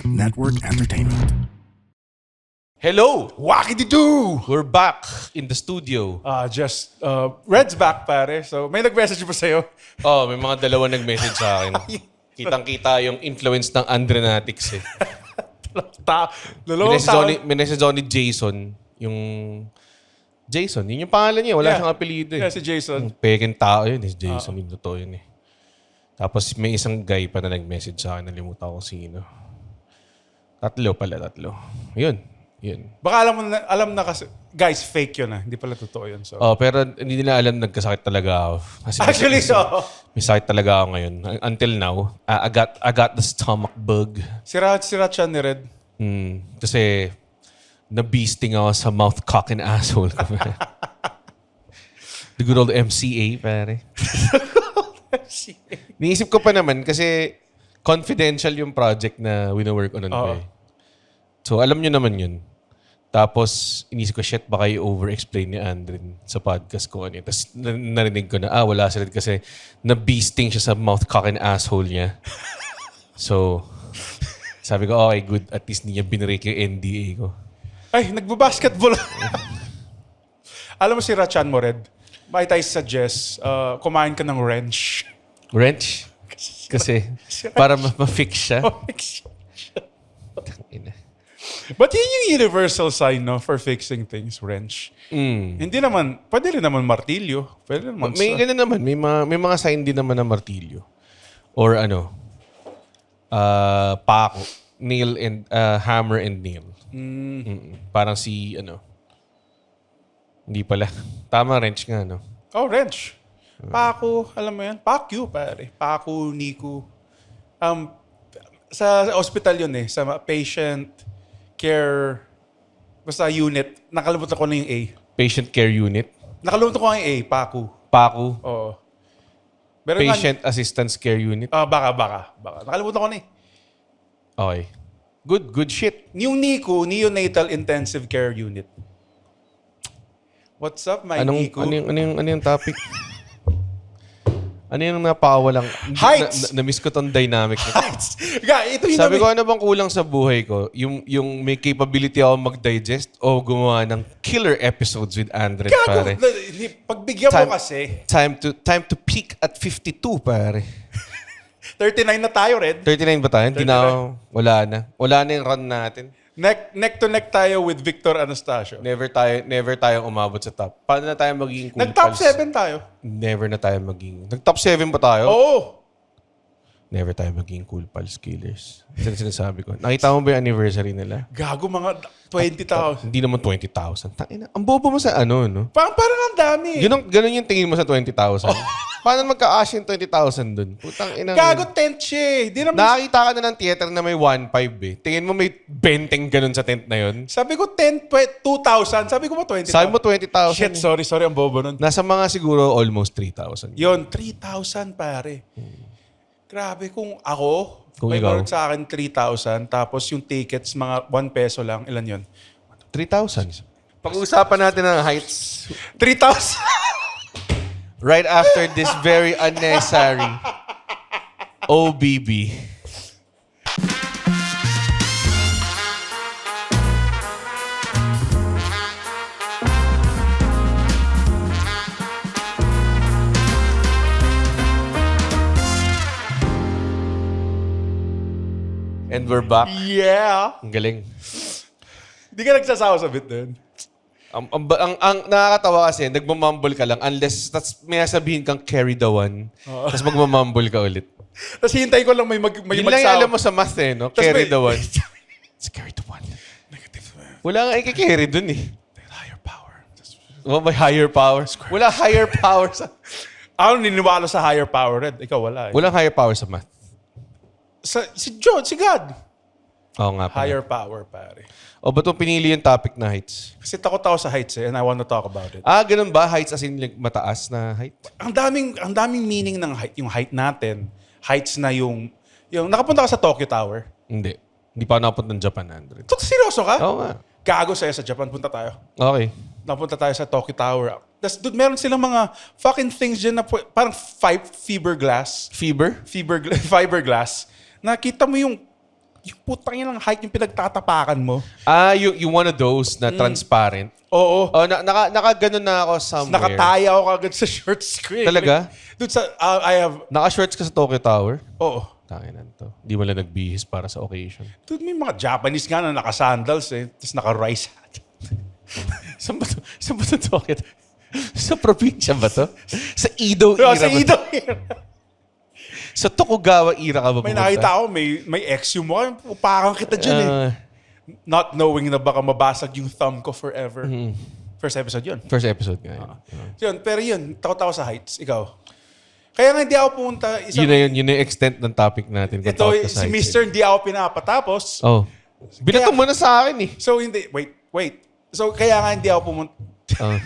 Network Entertainment. Hello! Wakididoo! We're back in the studio. Red's back, pare. So, may nag-message pa sa'yo. Oh, may mga dalawa nag-message sa akin. Kitang-kita yung influence ng Andrenatics eh. Dalawang tao. May message ako ni Jason. Yun yung pangalan niya. Wala siyang apelido eh. Yeah, si Jason. Peking tao yun. Si Jason, yung totoo yun eh. Tapos may isang guy pa na nag-message sa akin. Nalimutan ko sino. Tatlo. Yun. Baka alam na kasi, guys, fake yun ah. Hindi pala totoo yun. So. Oh, pero hindi nila alam nagkasakit talaga ako. Kasi Actually, may sakit talaga ako ngayon. Until now, I got the stomach bug. Sira siya ni Red. Kasi na-beasting ako sa mouth, cock, and asshole ko. The good old MCA, pare. Niisip ko pa naman kasi confidential yung project na wino-work on ko eh. So, alam nyo naman yun. Tapos, inisip ko, shit, baka i-over-explain ni Andren sa podcast ko. Ano. Tapos, narinig ko na, wala sila kasi na-beasting siya sa mouth, cock, and asshole niya. So, sabi ko, okay, good. At least niya binrake yung NDA ko. Ay, nagbabasketball. Alam mo si Rachan mo, Red? Might I suggest, kumain ka ng wrench. Wrench? Kasi, para ma-fix siya. But yun yung universal sign, no, for fixing things, wrench. Hindi naman, pwede rin naman martilyo. Pwede naman May ganun naman. May mga sign din naman na martilyo. Or pako. Nail and, hammer and nail. Parang hindi pala. Tama, wrench nga, no? Oh, wrench. Pako, alam mo yan? Pakyu, pare. Pako, Niku. Sa hospital yun eh. Sa patient care, basta unit. Nakalimutan ko na yung A. Patient care unit. Nakalimutan ko nga yung A, Paku. Paku. Oo. Pero Patient assistance care unit. Baka. Nakalimutan ko na eh. Okay. Good shit. Yung NICU, Neonatal Intensive Care Unit. What's up, my NICU? Ano yung topic? Ano yung napakawalang... Heights! Na-miss ko tong dynamic. Heights! Ito yung Sabi ko, ano bang kulang sa buhay ko? Yung may capability ako mag-digest o gumawa ng killer episodes with Andre, pare. Pagbigyan mo kasi... Time to peak at 52, pare. 39 na tayo, Red. 39 ba tayo? Hindi na, wala na. Wala na yung run natin. Neck to neck tayo with Victor Anastasio. Never tayo umabot sa top. Paano na tayo magiging cool Nag-top pals? 7 tayo. Never na tayo maging... Nag-top 7 ba tayo? Oo. Never tayo maging cool pals killers. Ito sinasabi ko. Nakita mo ba yung anniversary nila? Gago, mga 20,000. Hindi naman 20,000. Tangina, ang bobo mo sa no? Parang ang dami. Ganun yung tingin mo sa 20,000. Paano magka-ash yung 20,000 dun? Putang ina. Gago, tent siya eh. Di naman... Nakakita ka na ng theater na may 1.5 eh. Tingin mo may benteng ganun sa tent na yun? Sabi ko 2,000. Sabi ko ba 20,000? Sabi mo 20,000. Shit, sorry, ang bobo nun. Nasa mga siguro almost 3,000. Yon, 3,000 pare. Grabe, kung ako, Kung may ikaw? marot sa akin 3,000, tapos yung tickets, mga 1 peso lang. Ilan yon? 3,000. Pag-uusapan natin ang heights 3,000! right after this very unnecessary OBB. And we're back. Yeah! Ang galing. Di ka nagsasawa sa bit din. Ang nakakatawa kasi, nagmamumble ka lang unless may sabihin kang carry the one. Tapos magmamumble ka ulit. Tapos hintay ko lang may Yun lang yung magsawa. alam mo sa math eh, no? Tas Carry may- the one. It's carry the one. Wala nga i-carry dun eh. Higher power. Oh, may higher power. Wala higher power sa... Ako niniwala sa higher power, Red. Ikaw wala eh. Walang higher power sa math. Si God. Oo nga pala. Higher power, pare. O ba't mo pinili yung topic na heights? Kasi takot ako sa heights eh, and I want to talk about it. Ganun ba? Heights as in like, mataas na height? Ang daming meaning ng height, yung height natin. Heights na yung nakapunta ka sa Tokyo Tower. Hindi. Hindi pa ako nakapunta ng Japan, Andre. Seryoso ka? Oo nga. Gago sa'yo sa Japan, punta tayo. Okay. Napunta tayo sa Tokyo Tower. Tapos dude, meron silang mga fucking things dyan na parang fiberglass. Fever? Fiberglass. Nakita mo yung Yung putang yun ang height yung pinagtatapakan mo. Yung one of those na transparent. Oo. Oh, naka-ganon na ako somewhere. Nakataya ako kagad sa shorts ko. Talaga? Dude, I have... Naka-shorts ka sa Tokyo Tower? Oo. Tanginan to. Di mo lang nagbihis para sa occasion. Dude, may mga Japanese nga na naka-sandals Tapos naka-rice hat. Saan ba to? Saan ba to Tokyo? Sa probinsya ba to? Sa Edo era Sa ba? Edo era. Sa Tokugawa era ka ba May pumunta? nakita ako, may ex yung mo. Upakan kita dyan Not knowing na baka mabasag yung thumb ko forever. First episode yun. First episode nga yun. Yun. Pero yun, takot ako sa heights. Ikaw. Kaya nga hindi ako pumunta. Yun na yun. Yun na yung extent ng topic natin. kung Ito, takot ka si sa heights. Mr. hindi ako pinapatapos. Oh. Binato mo na sa akin eh. So hindi, wait. So kaya nga hindi ako pumunta. Oh.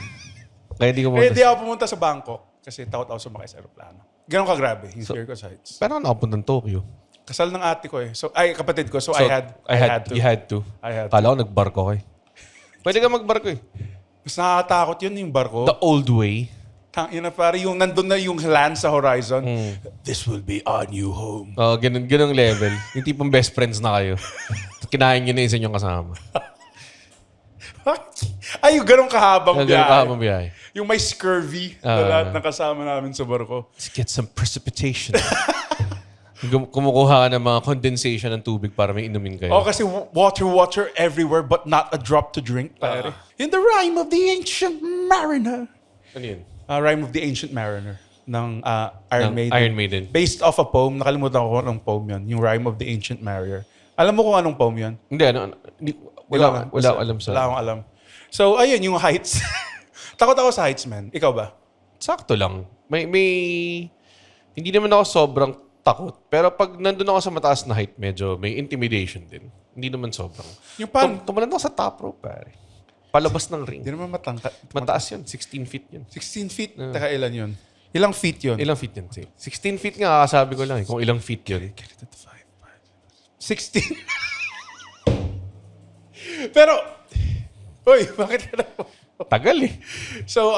Kaya hindi ko Kaya mo... hindi ako pumunta sa Bangkok kasi takot ako sumakay sa aeroplano. Ganon ka grabe, yung fear ko sa heights. Pero ako nakapunta ng Tokyo. Kasal ng ate ko So, kapatid ko. So, So, I had to. You had to. I had to. Kala ko nagbarko ka eh. Pwede ka magbarko eh. Mas nakakatakot yun yung barko. The old way. Yun na pare, yung nandun na yung land sa horizon. This will be our new home. Oh, ganun level. Yung tipong best friends na kayo. Kinain nyo na isa yung kasama. Ay, yung ganong kahabang Ganun biyahe. kahabang biyahe. Yung may scurvy na lahat ng kasama namin sa barko. Let's get some precipitation. Kumukuha ka ng mga condensation ng tubig para may inumin kayo. Oh, kasi water everywhere but not a drop to drink, pare. In the Rhyme of the Ancient Mariner. Ano yun? Rhyme of the Ancient Mariner ng Iron Ng Maiden. Iron Maiden. Based off a poem. Nakalimutan ko kung anong poem yun. Yung Rhyme of the Ancient Mariner. Alam mo kung anong poem yun? Hindi, wala akong alam sa... Wala akong alam. So, ayun, yung heights. Takot ako sa heights, man. Ikaw ba? Sakto lang. Hindi naman ako sobrang takot. Pero pag nandun ako sa mataas na height, medyo may intimidation din. Hindi naman sobrang. Yung pan... Tumalan ako sa top rope, pare. Palabas ng ring. Hindi naman matangkat. Mataas yun. 16 feet yun. 16 feet? Taka ilan yun? Ilang feet yun? Ilang feet yun? 16 feet nga, kakasabi ko lang. Kung ilang feet yun. 16? Pero, uy, bakit ka na? Tagal eh. So,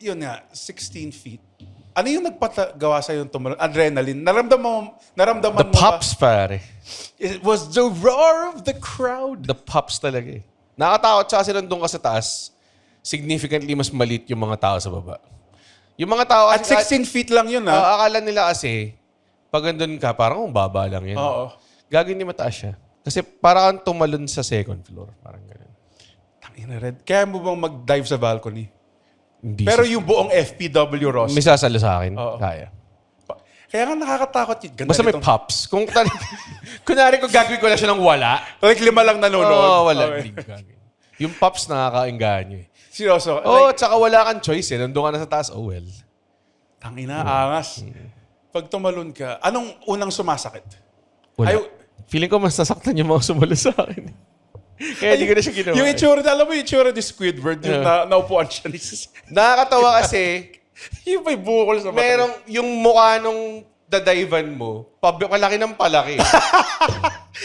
yun nga, 16 feet. Ano yung nagpagawa sa'yo yung tumalon? Adrenaline. Naramdaman The mo pops, pare. It was the roar of the crowd. The pops talaga eh. Nakakatakot siya kasi nandun ka sa taas, significantly mas malit yung mga tao sa baba. Yung mga tao... At 16 feet lang yun, ha? akala nila kasi, pag andun ka, parang baba lang yan. Oo. Gagawin ni mataas siya. Kasi parang kang tumalon sa second floor. Parang ganun. Tangina, Red. Kaya mo bang mag-dive sa balcony? Hindi Pero siya- yung buong FPW Ross. May sasalo sa akin. Oo. Kaya. Kaya nga nakakatakot yun. Ganda Basta may nitong- pops. Kunwari kung gagawin ko na siya ng wala. Like 5 lang nanonood. Oo, wala. Okay. Hindi gagawin. Yung pops nakakainganyo eh. Seryoso. Oo, Like, tsaka wala kang choice eh. Nandun ka na sa taas, oh well. tangina, angas. Pag tumalon ka, anong unang sumasakit? Wala. Ay- Feeling ko mas nasaktan yung mga sumalo sa akin. Kaya hindi ko na siya ginawa. Yung itsura, alam mo yung itsura ni Squidward, yung naupuan siya ni Nakakatawa kasi, yung may bukol sa mata. merong yung mukha nung dadaivan mo, palaki ng palaki.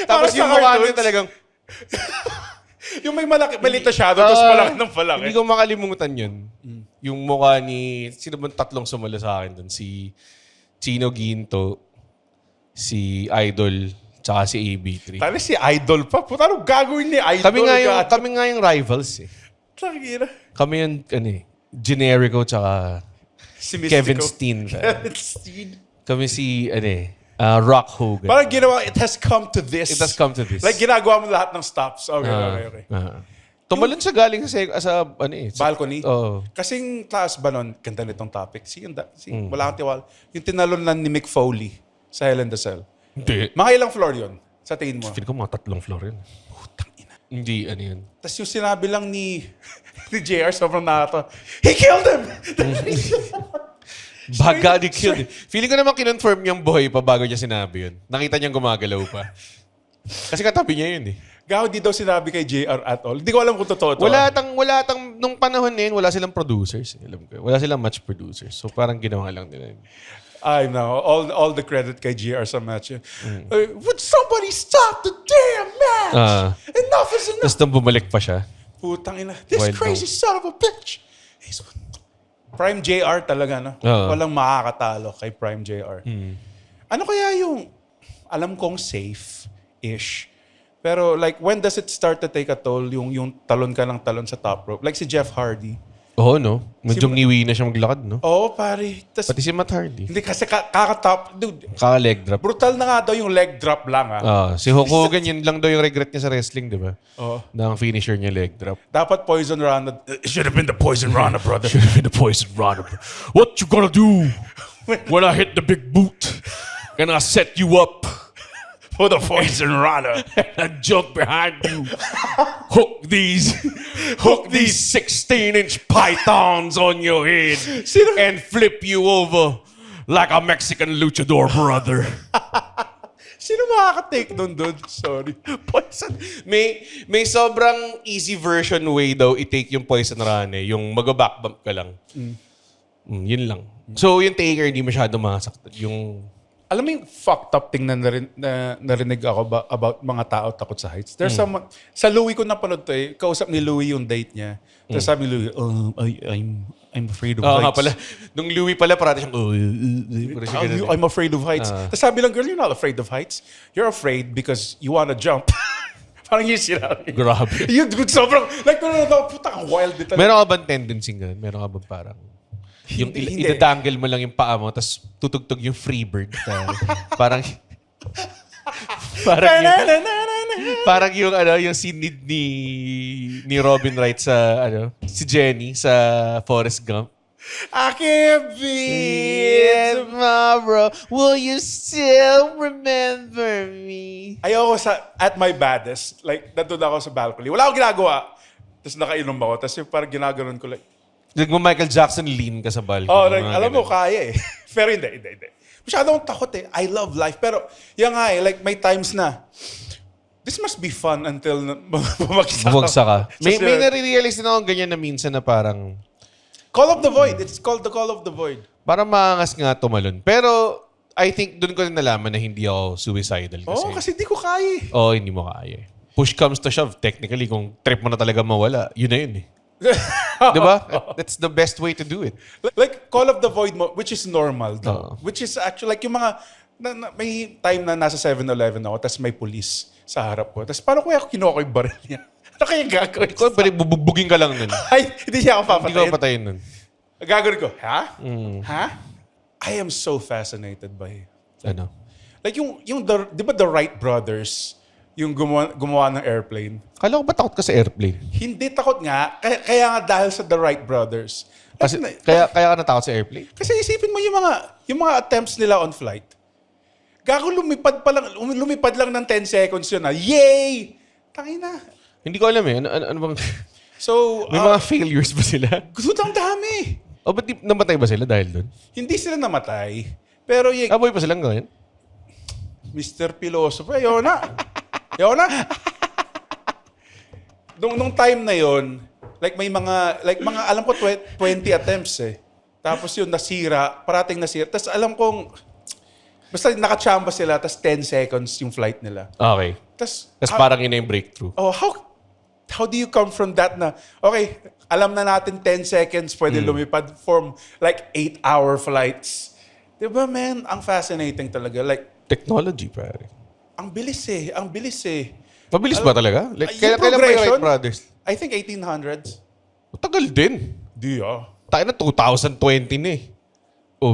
Tapos Para sa yung mukha cartoons. niya talagang, Yung may maliit na shadow, tapos malaki ng palaki. hindi ko makalimutan yun. Yung mukha ni, sino bang tatlong sumalo sa akin dun? Si Chino Ginto, si Idol, tsaka si AB3. Tali si Idol pa. Puta, anong gagawin ni Idol? Kami nga yung rivals eh. Tangina. Kami yung, Generico tsaka Si Mystico. Kevin Steen. Kevin Steen. Kami si, Rock Hogan. Parang ginawa, it has come to this. It has come to this. Like, ginagawa mo lahat ng stops. Okay. Tumalon siya galing sa Balcony? Oo. Kasing taas ba nun, ganda nitong topic. Wala kang tiwala. Yung tinalon lang ni Mick Foley sa Hell in the Cell. Hindi. Mga ilang floor yun? Sa tingin mo? Feeling ko mga 3 floor yun. Hindi, yun. Tapos yung sinabi lang ni JR, sobrang nakata. He killed him! Baga ni killed. Feeling ko naman kinonfirm niyang buhay pa bago niya sinabi yun. Nakita niyang gumagalaw pa. Kasi katabi niya yun eh. Gaw, di daw sinabi kay JR at all. Hindi ko alam kung totoo to. Wala tang, nung panahon na yun, wala silang producers. Alam ko. Wala silang match producers. So parang ginawa lang nila yun. I know. All the credit kay JR sa match. Would somebody stop the damn match? Enough is enough. Tapos nung bumalik pa siya. Putang ina. This Wild crazy son of a bitch. Prime JR talaga, no? Walang makakatalo kay Prime JR. Ano kaya yung, alam kong safe, ish. Pero like, when does it start to take a toll yung talon ka ng talon sa top rope? Like si Jeff Hardy. Oo, no? Medyo ngiwi na siya maglakad, no? Oo, pare. Tas, Pati si Matt Hardy. hindi kasi kaka-top. Dude, Kaka-leg drop. brutal na nga daw yung leg drop lang Si Hulk Hogan, yun lang daw yung regret niya sa wrestling, di ba? Oo. Na ang finisher niya leg drop. Dapat Poison Rana. It should have been the Poison Rana, brother. Should have been the poison runner. What you gonna do when I hit the big boot? And I set you up For the Poison Rana. and jump behind you. Hook these 16-inch pythons on your head Sino- and flip you over like a Mexican luchador, brother. Sino makaka-take nun, dude? Sorry. Poison. May sobrang easy version way daw i-take yung poison run eh. Yung mag-backbump ka lang. Yun lang. So yung taker hindi masyado masaktan. Yung Alam mo yung fucked up thing na narinig ako about mga tao takot sa heights? There's someone, sa Louie ko napanood to eh, kausap ni Louie yung date niya. Tapos sabi ni Louie, I'm afraid of heights. nga pala. Nung Louie pala parati siyang parati siya ganun eh. I'm afraid of heights. Tapos sabi lang, girl, you're not afraid of heights. You're afraid because you wanna jump. Parang yun sinabi. Grabe. Yun, dude, sobrang, like, puta kang wild dito. Meron ka bang tendency ganun? Meron ka bang parang yung Hindi. idadangle mo lang yung paa mo tapos tutugtog yung Freebird. Parang parang yung yung scene ni Robin Wright sa si Jenny sa Forrest Gump. I can't be Tomorrow, will you still remember me? Ayoko at my baddest, like, nandun ako sa balcony. Wala akong ginagawa. Tapos nakainom ako. Tapos yung parang ginaganon ko, like, Mo Michael Jackson lean ka sa balcony. like, mga alam mo, ganun. kaya eh. Pero hindi. Masyado akong takot eh. I love life. Pero, yan nga eh, like, may times na, this must be fun until bumagsak Bumagsak ka. May Kasi, nare-realize din ako ganyan na minsan na parang Call of the Void. It's called the Call of the Void. parang maangas nga tumalon. Pero I think doon ko rin nalaman na hindi ako suicidal kasi. Oo, kasi di ko kaya eh. Hindi mo kaya eh. Push comes to shove. Technically, kung trip mo na talaga mawala, yun na yun eh. Di ba? That's the best way to do it. Like, Call of the Void mo, which is normal Oo. though. Which is actually, like, yung mga, may time na nasa 7-Eleven ako, tapos may police sa harap ko. Tapos paano kaya ako kinuha ko yung baril niya? Ano kaya gagawin ko? Ikaw, balik bubugbugin ka lang nun. Ay, hindi niya ako Hindi papatayin. ka patayin nun. Gagawin ko, ha? Ha? I am so fascinated by, Ano? like, di ba the Wright brothers, yung gumawa ng airplane? Kala ko ba takot ka sa airplane? Hindi takot nga, kaya nga dahil sa the Wright brothers. Kasi, kaya ka natakot sa airplane? Kasi isipin mo yung mga attempts nila on flight. Gago, lumipad lang ng 10 seconds yun na. Yay! Tangina. Hindi ko alam eh. Ano bang... So, May mga failures ba sila? ang dami. Ba't namatay ba sila dahil doon? Hindi sila namatay. Pero Aboy pa silang gawin? Mr. Philosopher, ayaw na. Nung time na yon, like mga alam ko 20 attempts eh. Tapos yun parating nasira. Tapos alam kong basta nakachamba sila, tapos 10 seconds yung flight nila. Okay. Tapos Parang yun na yung breakthrough. how do you come from that na, okay, alam na natin 10 seconds pwede lumipad from like 8-hour flights. Diba, man? Ang fascinating talaga. Like, Technology, pare. ang bilis eh. Mabilis ba talaga? Like, kailan Yung ba yung progression, Wright Brothers? I think 1800s. Tagal din. Di ah. Tayo na 2020 na eh.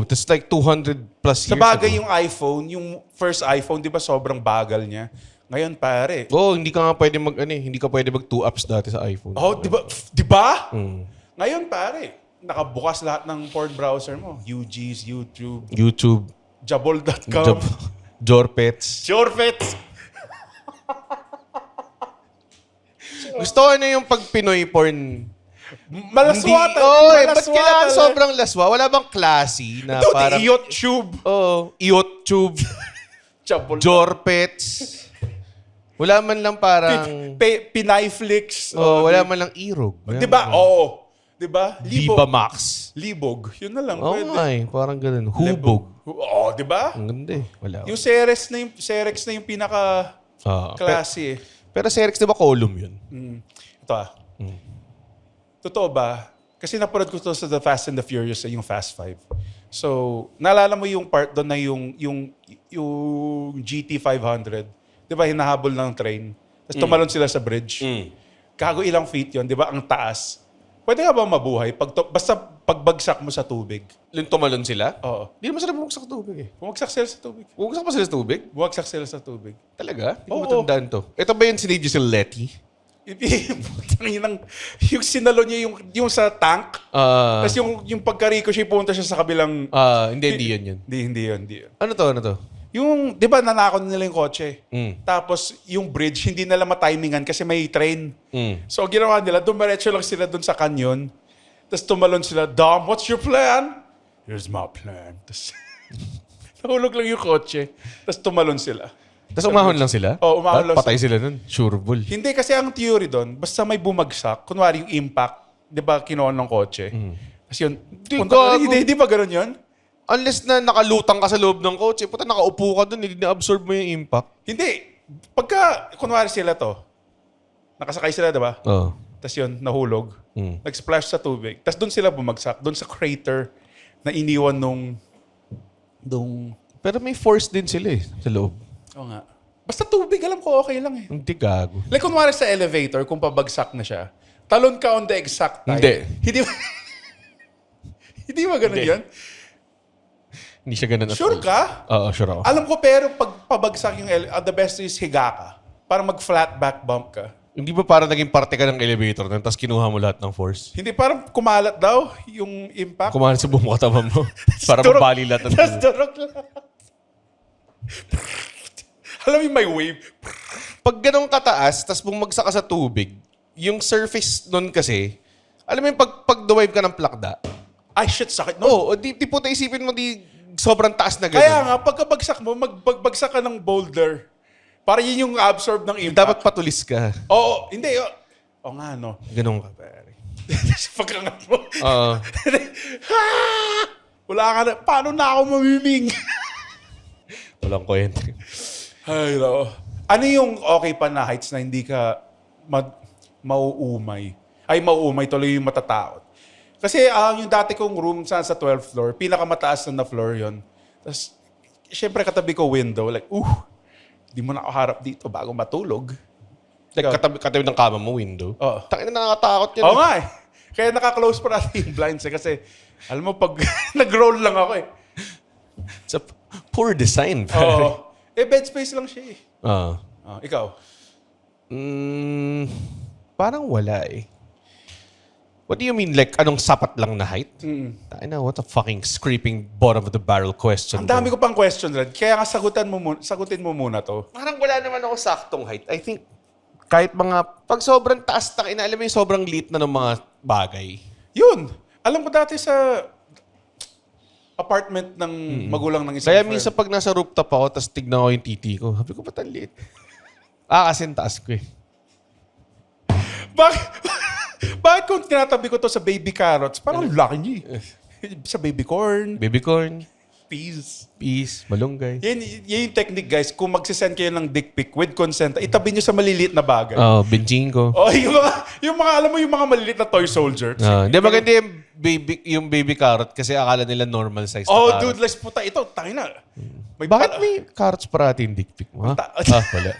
That's like 200 plus years Sa bagay ago. yung iPhone, yung first iPhone, di ba sobrang bagal niya? Ngayon, pare. Hindi ka nga pwede hindi ka pwede mag 2 apps dati sa iPhone. Oh, di ba? Di ba? Mm. Ngayon, pare. Nakabukas lahat ng porn browser mo. UG's, YouTube, Jabol.com. Jorpets. Jorpets. Gusto ko na yung pag Pinoy porn. Malaswa Ba't kailangan sobrang laswa? Wala bang classy na Dude, parang... YouTube. YouTube, Jabol. Jorpets. Wala man lang parang... Pinayflix. wala man lang irog. Di ba? Oo. Di ba? Viva Max. Libog. Yun na lang. Oo nga eh. Parang ganun. Hubog. Oo, di ba? Ang ganda eh. Wala. Yung Cerex na yung pinaka classy eh. Pero Cerex, di ba column yun? Ito Totoo ba? Kasi napanood ko to sa The Fast and the Furious, yung Fast 5. So, naalala mo yung part doon na yung GT500 Di ba, hinahabol ng train. Tapos tumalon sila sa bridge. Gago ilang feet yon, di ba? Ang taas. Pwede nga ba mabuhay? Basta pagbagsak mo sa tubig. Yung tumalon sila? Oo. Hindi naman sila bumagsak sa tubig eh. Bumagsak sila sa tubig. Bumagsak pa sila sa tubig? Bumagsak sila sa tubig. Talaga? Hindi ko Oo. matandaan to. Ito ba yung sinidyo si Letty? Yung sinalo niya yung sa tank. Tapos yung pagka-ricochet, punta siya sa kabilang... Hindi yun yun. Hindi yun. Ano to? Yung, di ba, nanakaw nila yung kotse. Mm. Tapos, yung bridge, hindi nila matimingan kasi may train. So, ang ginawa nila, dumiretso lang sila dun sa canyon. Tapos tumalon sila, Dom, what's your plan? Here's my plan. Tapos, nahulog lang yung kotse. Tapos tumalon sila. Tapos umahon lang sila? Oo, umahon lang Patay sila nun. Sure bull. Hindi, kasi ang theory doon, basta may bumagsak, kunwari yung impact, di ba, kinuha ng kotse. Tapos yun, gago. hindi ba ganun yun? Unless na nakalutang ka sa loob ng kotse, puta nakaupo ka dun, hindi na-absorb mo yung impact. Hindi. Pagka, kunwari sila to, nakasakay sila, di ba? Oo. Tapos yun, nahulog. Nag-splash sa tubig. Tapos doon sila bumagsak. Doon sa crater na iniwan nung... Pero may force din sila eh, sa loob. Oo nga. Basta tubig, alam ko okay lang eh. Hindi gago. Like kunwari sa elevator, kung pabagsak na siya, talon ka on the exact time. Hindi. Hindi ba? Hindi ba ganun Hindi. yan? Hindi siya ganun at Sure all. ka? Oo, sure ako. Alam ko, pero pag pabagsak yung the best is higa ka. Para mag-flat back bump ka. Hindi ba parang naging parte ka ng elevator nun, tapos kinuha mo lahat ng force? Hindi, parang kumalat daw yung impact. Kumahan sa buong katawan mo. para Durog- mabali lahat ng Tapos durog lahat. Alam mo yung may wave. Pag ganun kataas, tapos bumagsak ka sa tubig, yung surface nun kasi, alam mo yung pag dive ka ng plakda, Ay, shit, sakit. No? oo, di puta isipin mo di sobrang taas na ganun. Kaya nga, pagkabagsak mo, magbagsak ka ng boulder. Para yun yung absorb ng impact. Dapat patulis ka. Oo, hindi. Oo nga, no. Ganun ka, pare. Pagkangat mo. Oo. Wala ka na. Paano na ako mamiming? Walang kwento. Ay, no. Ano yung okay pa na heights na hindi ka mauumay? Ay, mauumay tuloy yung matatakot. Kasi yung dati kong room sa 12th floor, pinakamataas na floor yon. Tapos, syempre katabi ko window, like, di mo na ako harap dito bago matulog. Like, katabi ng kama mo, window. Oo. Tangina, nakakatakot yan. Oo nga eh. Kaya naka-close pa natin yung blinds eh. Kasi, alam mo, pag nag-roll lang ako eh. It's a poor design, pare. Oo. Bed space lang siya eh. Oo. Ikaw? Parang wala eh. What do you mean? Like, anong sapat lang na height? I know, what a fucking scraping bottom of the barrel question. Ang dami ko pang question, Red. Kaya nga sagutin mo muna to. Parang wala naman ako saktong height. I think, kahit pag sobrang taas, alam mo yung sobrang liit na ng mga bagay. Yun. Alam ko dati sa apartment ng magulang ng isang Kaya friend. minsan pag nasa rooftop ako, tapos tignan ko yung titi ko, sabi ko, ba't ang liit? Kasi ang taas ko eh. Bakit kung tinatabi ko to sa baby carrots, parang laki niya eh. Sa baby corn, Baby corn, peas. peas, malunggay. Yan yung technique, guys. Kung magsisend kayo ng dick pic with consent, itabi nyo sa maliliit na bagay. Benjingo. Yung mga, alam mo yung mga maliliit na toy soldier. Hindi, maganda yung baby carrot kasi akala nila normal size na carrot. Dude, let's puta. Ito, tayo na. Bakit may carrots parati yung dick pic mo, ha? Wala.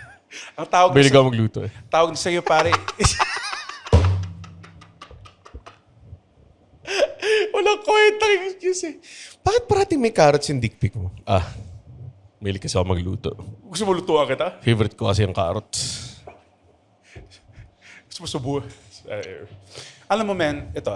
Ang tawag Bilig ako magluto eh. tawag sa iyo, pare. Walang kwentang excuse eh. Bakit parating may carrots yung dick pic mo? Bilig kasi ako magluto. Gusto mo lutuan kita? Favorite ko kasi yung carrots. Gusto mo subuhan? Alam mo, men, ito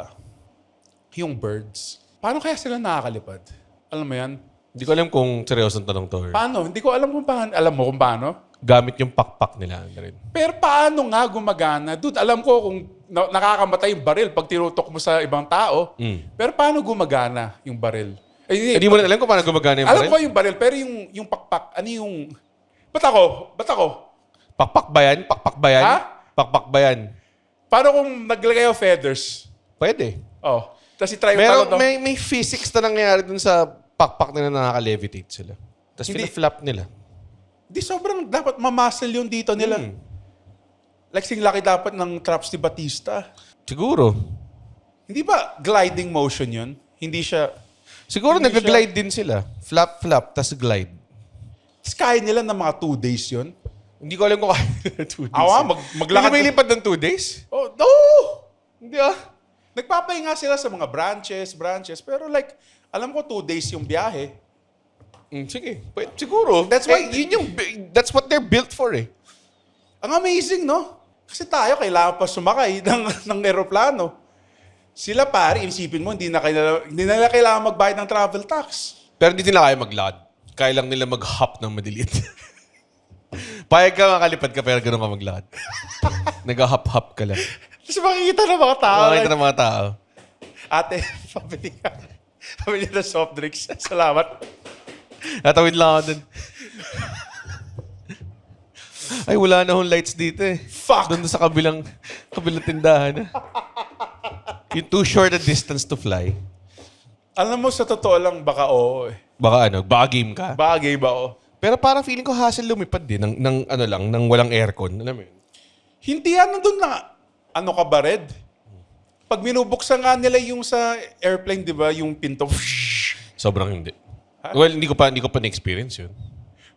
yung birds. Paano kaya sila nakakalipad? Alam mo yan? Hindi ko alam kung seryosong tanong to. Paano? Hindi ko alam kung paano. Alam mo kung paano? Gamit yung pakpak nila na rin. Pero paano nga gumagana? Dude, alam ko kung nakakamatay yung baril pag tinutok mo sa ibang tao. Pero paano gumagana yung baril? Hindi mo na alam kung paano gumagana yung alam baril? ko yung baril, pero yung pakpak, ano yung... Ba't ako? Pakpak ba yan? Pakpak ba yan? Ha? Pakpak ba yan? Paano kung naglagay ako feathers? Pwede. Tapos i-try mo Pero talon may physics na nangyayari dun sa pakpak nila na nakaka-levitate sila. Tapos Hindi. fina-flap nila. Di sobrang dapat mamuscle yung dito nila. Like sing laki dapat ng traps ni Batista. Siguro. Hindi ba gliding motion yun? Hindi siya... Siguro Hindi nag-glide din sila. Flap, flap, tas glide. Tapos kaya nila ng mga 2 days yun. Hindi ko alam kung kaya 2 days. Awa, maglakad. Hindi ba ilipad ng 2 days? Oh, no! Hindi ah. Nagpapahinga sila sa mga branches. Pero like, alam ko 2 days yung biyahe. Sige. Pwede, siguro. That's why- That's what they're built for eh. Ang amazing, no? Kasi tayo, kailangan pa sumakay ng eroplano. Sila pare, isipin mo, hindi na nila kailangan magbayad ng travel tax. Pero hindi nila kaya maglakad. Kaya lang nila mag-hop ng madilit. Payag ka, makalipad ka, pero gano'n ka maglakad. Nag-hop-hop ka lang. Tapos makikita ng mga tao. Makita ng mga tao. Ate, pabili ng soft drinks. Salamat. Natawid lang ako dun. Ay, wala na hong lights dito eh. Fuck! Doon sa kabilang tindahan. Yung too short a distance to fly. Alam mo, sa totoo lang, baka oo eh. Baka game ka. Bagay ba oo? Pero parang feeling ko hassle lumipad din ng walang aircon. Alam mo yun? Hindi doon na. Ano ka ba, Red? Pag minubuksan nga nila yung sa airplane, di ba, yung pinto. Sobrang hindi. Well, hindi ko pa na-experience yun.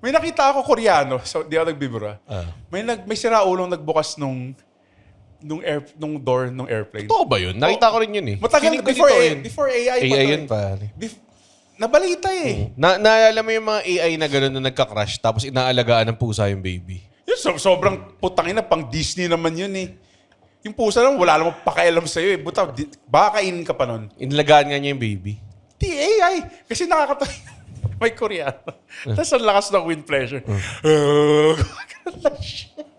May nakita ako Koreano, so di ako nagbibura. Ah. May siraulong nagbukas nung door ng airplane. Totoo ba yun? Nakita ko rin yun eh. Matagal Feeling ko before, totoo yun. before AI pa AI to yun eh. pare. Nabalita eh. Naalala mo yung mga AI na gano'n na nagka-crash tapos inaalagaan ng pusa yung baby? Yun, sobrang putangin na pang Disney naman yun eh. Yung pusa lang, wala namang pakialam sa'yo eh. Buta, baka kainin ka pa nun. Inalagaan nga niya yung baby. Di AI. Kasi nakakatawa. May Koreano. Tapos ang lakas ng wind pressure.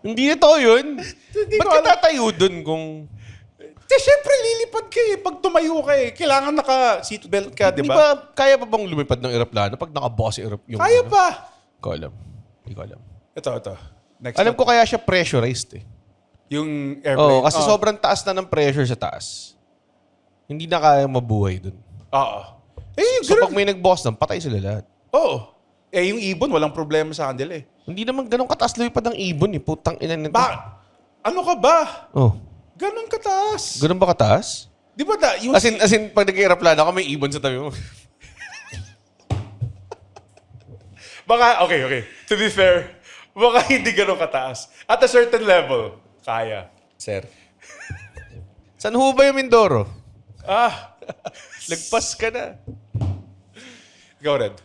Hindi ito yun. Hindi Ba't ko ka alam. tatayo dun kung... Siyempre, lilipad ka eh. Pag tumayo ka eh, kailangan naka-seatbelt ka, di Di ba? ba kaya pa bang lumipad ng eroplano pag nakabukas yung... Kaya ano? pa. Hindi ko alam. Ito. Next Alam ko kaya siya pressurized eh. yung airplane. Oo, kasi sobrang taas na ng pressure sa taas. Hindi na kaya mabuhay dun. Oo. Eh, yung So ganun. pag may nag-boss doon, patay sila lahat. Oo. Eh, yung ibon, walang problema sa kanila eh. Hindi naman ganun kataas lumipad ng ibon eh. Putang ina nito. Ano ka ba? Oh. Ganun kataas. Ganun ba kataas? Di ba yung... As in pag nag-aeroplano ako, may ibon sa tabi mo. Baka, okay. To be fair, baka hindi ganun kataas. At a certain level, kaya. Sir. San ho ba yung Mindoro? Lagpas ka na. Ikaw, Red.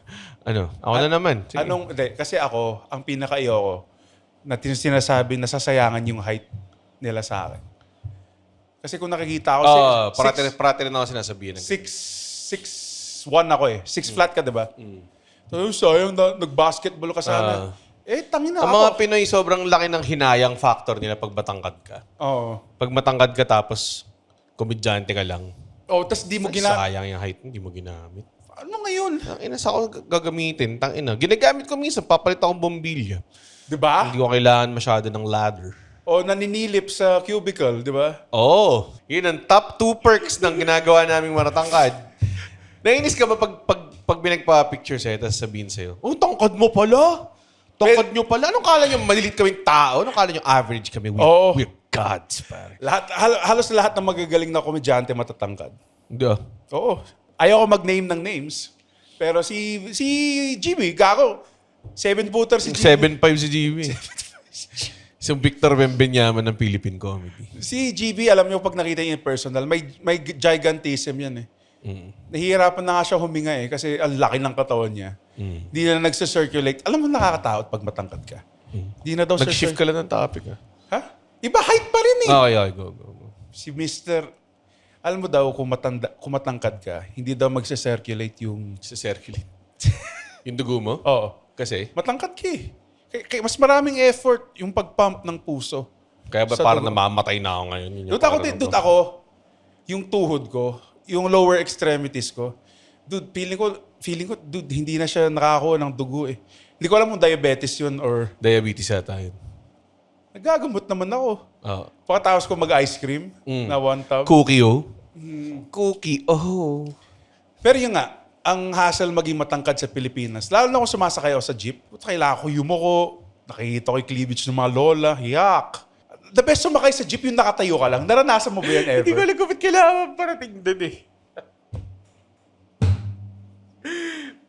Ano? Ako na naman. Sige. Kasi ako, ang pinaka-ayoko, na sinasabi na sasayangan yung height nila sa akin. Kasi kung nakikita ako, Parati rin ako sinasabihin. 6'1" ako eh. 6 flat ka, diba? So, sayang na, nag-basketball ka sana. Tangin na Ang ako. mga Pinoy, sobrang laki ng hinayang factor nila pag matangkad ka. Oo. Pag matangkad ka tapos komedyante ka lang, Tas di mo sayang yung height, hindi mo ginamit. Ano ngayon? Tangina, sa ako gagamitin. Tangina. Ginagamit ko minsan, papalit akong bombilya. Diba? Hindi ko kailangan masyado ng ladder. O naninilip sa cubicle, diba? Oo. Yun ang top 2 perks ng ginagawa naming maratangkad. Nainis ka ba pag binagpa-picture sa'yo tapos sabihin sa'yo, oh, tangkad mo pala. Tangkad nyo pala. Anong kala nyo malilit kaming tao? Anong kala nyo average kami? We're gods, pare. Halos lahat ng magagaling na komedyante matatangkad. Hindi ah. Oo. Ayoko mag-name ng names. Pero si Jimmy, gago. 7-footer si Jimmy. 7'5 si Jimmy. Isang Victor Wembanyama ng Philippine comedy. Si GB, alam niyo pag nakita niya in personal, may gigantism yan eh. Nahihirapan na nga siya huminga eh kasi ang laki ng katawan niya. Hindi na nagsa-circulate. Alam mo nakakatakot pag matangkad ka. Hindi na daw Nag-shift ka lang ng topic ah. Ha? Iba height pa rin eh. Okay, go. Si Mr. Alam mo daw kung matangkad ka, hindi daw magsa-circulate yung... Sa circulate. Yung dugo mo? Oo. Kasi? Matangkad ka eh. Kaya mas maraming effort yung pag-pump ng puso. Kaya ba Sa parang dugo. namamatay na ako ngayon? Yun yung Dude ako, yung tuhod ko, yung lower extremities ko, feeling ko, hindi na siya nakakakuha ng dugo eh. Hindi ko alam kung diabetes yun or... Diabetes yata yun. Nagagamot naman ako. Oo. Pagkatapos ko mag-ice cream na 1 tub. Cookie, oh. Cookie, oh. Pero yun nga, ang hassle maging matangkad sa Pilipinas, lalo na kung sumasakay ako sa jeep, kailangan ko yumuko, nakikita ko yung cleavage ng mga lola, yak. The best sumakay sa jeep yung nakatayo ka lang. Naranasan mo ba yan ever? Hindi ko alam kung ba't kailangan parating doon eh.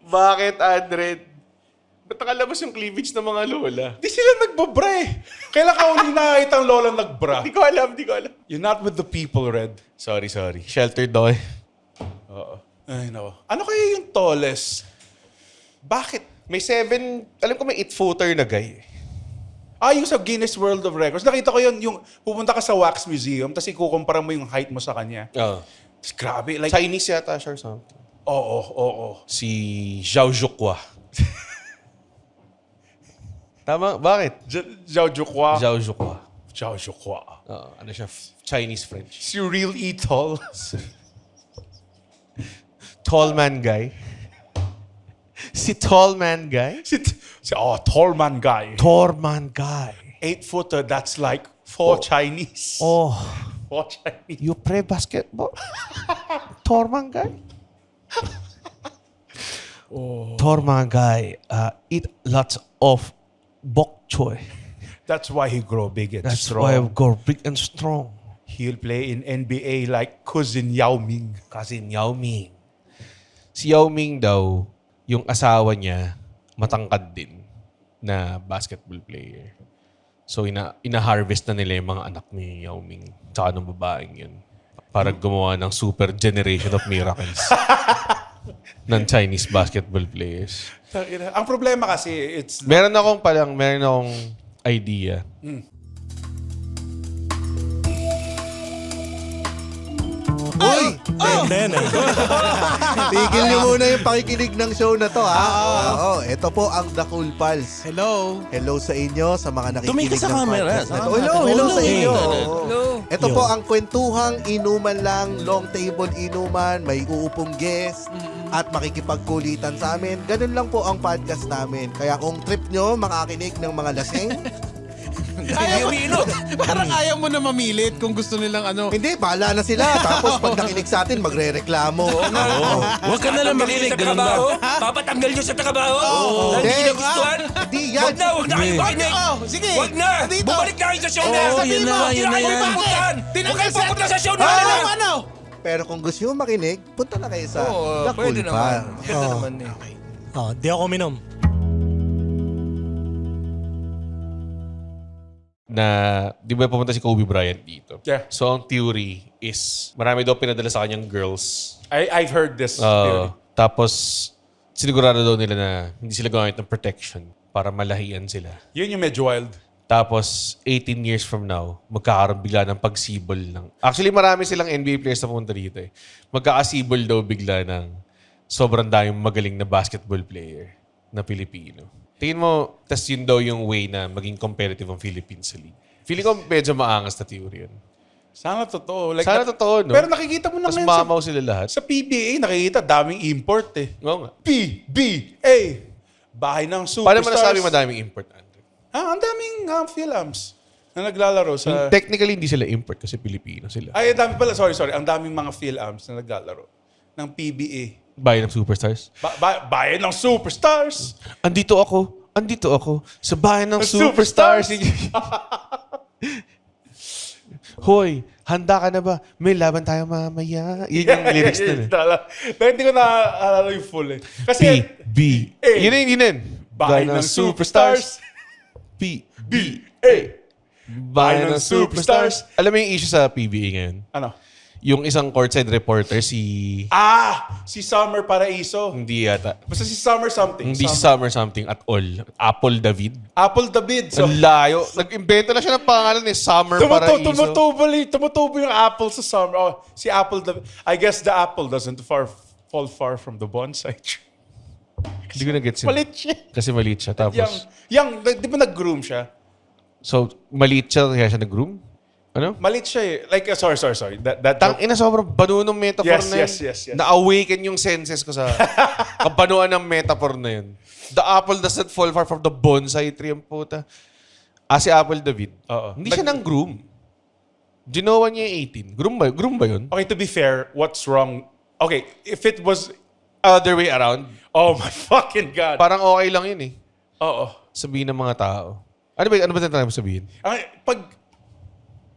Bakit, Andred? Ba't nakalabas yung cleavage ng mga lola? Di sila nagbabra eh. Kailan ka uli nakakita ang lola nagbra? Di ko alam. You're not with the people, Red. Sorry. Sheltered daw eh. Oo. Ay, nako. Ano kaya yung tallest? Bakit? May 7, alam ko may 8-footer na guy. Yung sa Guinness World of Records. Nakita ko yun, yung pupunta ka sa Wax Museum, tapos ikukumpara mo yung height mo sa kanya. Tapos grabe. Like, Chinese yata siya or something. Oo. Si Zhao Zhuqua. Tama? Bakit? Zhao Zhuqua. Zhao Zhuqua. Zhao Zhuqua. Ano siya? Chinese-French. Si Real E Tall. Tall man guy. Si Tall man guy? Tall man guy. Tall man guy. 8-footer, that's like 4 Chinese. Oh, 4 Chinese. you play basketball? Tall man guy? Tall man guy eat lots of bok choy. That's why he grow big and That's strong. why I go big and strong. He'll play in NBA like cousin Yao Ming. Kasi Yao Ming. Si Yao Ming daw, yung asawa niya, matangkad din na basketball player. So, ina-harvest na nila yung mga anak ni Yao Ming. Tsaka ng babaeng yun. Para gumawa ng super generation of miracles ng Chinese basketball players. Ang problema kasi, it's... Meron akong idea. Uy! Tigil niyo muna yung pakikinig ng show na to, ha? Oo, ito po ang The Cool Pals. Hello. Hello sa inyo, sa mga nakikinig Tumingin ka sa ng camera. podcast na to. Sa Hello camera. sa inyo. Hello. Ito po ang kwentuhang inuman lang, long table inuman, may uupong guest, at makikipagkulitan sa amin. Ganun lang po ang podcast namin. Kaya kung trip nyo makakinig ng mga lasing, Ayaw umiinom. Parang ayaw mo na mamilit kung gusto nilang ano. hindi, bahala na sila. Tapos pag nakinig sa atin, magre-reklamo. Huwag ka na lang makinig. Ganun ba? Papatanggal nyo sa trabaho? Hindi. Hindi nagustuhan? Hindi yan. Huwag na kayo makinig! Sige. Huwag na! Dito. Bumalik na kayo sa show na! Oo, yun na nga, Hindi yun na kayo yan. pupuntahan! Tinanggal Huwag kayo sa- pupunta sa show na! Ano? Pero kung gusto nyo makinig, punta na kayo sa Oo, The Cool pwede naman. Pals. Ganda naman eh. Di ako minom. Na, di ba pumunta si Kobe Bryant dito? Yeah. So, ang theory is, marami daw pinadala sa kanyang girls. I've heard this. theory. Tapos, sinigurado daw nila na hindi sila gumamit ng protection para malahian sila. Yun yung medyo wild. Tapos, 18 years from now, magkakaroon bigla ng pagsibol ng... Actually, marami silang NBA players na pumunta dito eh. Magkakasibol daw bigla ng sobrang daming magaling na basketball player na Pilipino. Tingin mo, tas yun daw yung way na maging competitive ang Philippines sa league. Feeling ko medyo maangas na theory yun. Sana totoo. Like, Sana totoo, no? Pero nakikita mo na Tas ngayon mamaw sila lahat. sa PBA, nakikita daming import eh. Oo nga. PBA! Bahay ng superstars. Paano mo nasabi madaming import, Andre? Ang daming Philams na naglalaro sa... Technically, hindi sila import kasi Pilipino sila. Ay, ang dami pala. Sorry. Ang daming mga Philams na naglalaro ng PBA. Bayan ng superstars. Bayan ng superstars! Andito ako sa bayan ng superstars. Hoy, handa ka na ba? May laban tayo mamaya. Yun yung lyrics nun eh. Hindi ko na yung full eh. Kasi, PBA. Yun yun. bayan ng superstars. PBA. Bayan ng superstars. Alam mo yung issue sa PBA ngayon? Ano? Yung isang courtside reporter, si Summer Paraiso. hindi yata. Basta si Summer something. Hindi si Summer something at all. Apple David. Apple David. So, Ang layo. Nag-invento na siya ng pangalan ni Summer Paraiso. tumutubo yung apple sa Summer. Oh, si Apple David. I guess the apple doesn't fall far from the bonsai tree. Hindi ko na-gets yun. Malit siya. Kasi maliit siya. Tapos, Di ba nag-groom siya? so, maliit siya kaya siya nag-groom? Ano? Malit siya eh. Like, sorry. That Tang ina, sobrang banuan ng metaphor Yes, na yun. yes. Na-awaken yung senses ko sa kabanuan ng metaphor na yun. The apple doesn't fall far from the bonsai tree, ang puta. Si Apple David. Oo. Hindi siya nang groom. Ginawa niya yung 18. Groom ba yun? Okay, to be fair, what's wrong? Okay, if it was... Other way around. Oh my fucking God. Parang okay lang yun eh. Oo. Sabihin ng mga tao. Ano ba tinatry mo sabihin?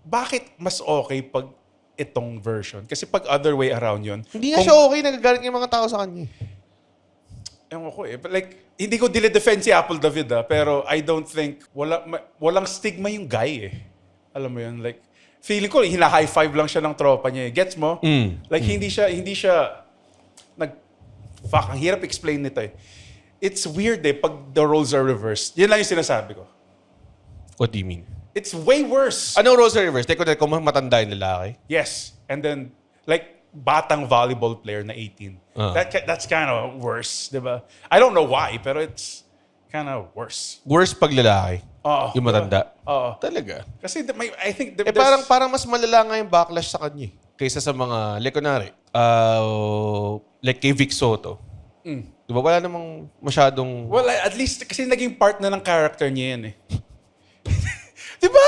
Bakit mas okay pag itong version? Kasi pag other way around yun... Hindi nga siya okay. Nagagalit yung mga tao sa kanya. Ewan ko eh. But like, hindi ko dile-defend si Apple David pero I don't think, walang stigma yung guy eh. Alam mo yun, like, feeling ko, hina-high five lang siya ng tropa niya eh. Gets mo? Like, hindi siya, fuck, ang hirap explain nito eh. It's weird eh, pag the roles are reversed. Yan lang yung sinasabi ko. What do you mean? It's way worse. Anong roles are reverse? Teko, kung matanda yung lalaki. Yes. And then, like, batang volleyball player na 18. That's kind of worse, di ba? I don't know why, pero it's kind of worse. Worse pag lalaki. Oo. Yung matanda. Oo. Talaga. Kasi I think Parang mas malala nga yung backlash sa kanya kaysa sa mga, like kunwari, like kay Vic Soto. Di ba? Wala namang masyadong... well, at least kasi naging part na ng character niya yan eh. Di ba?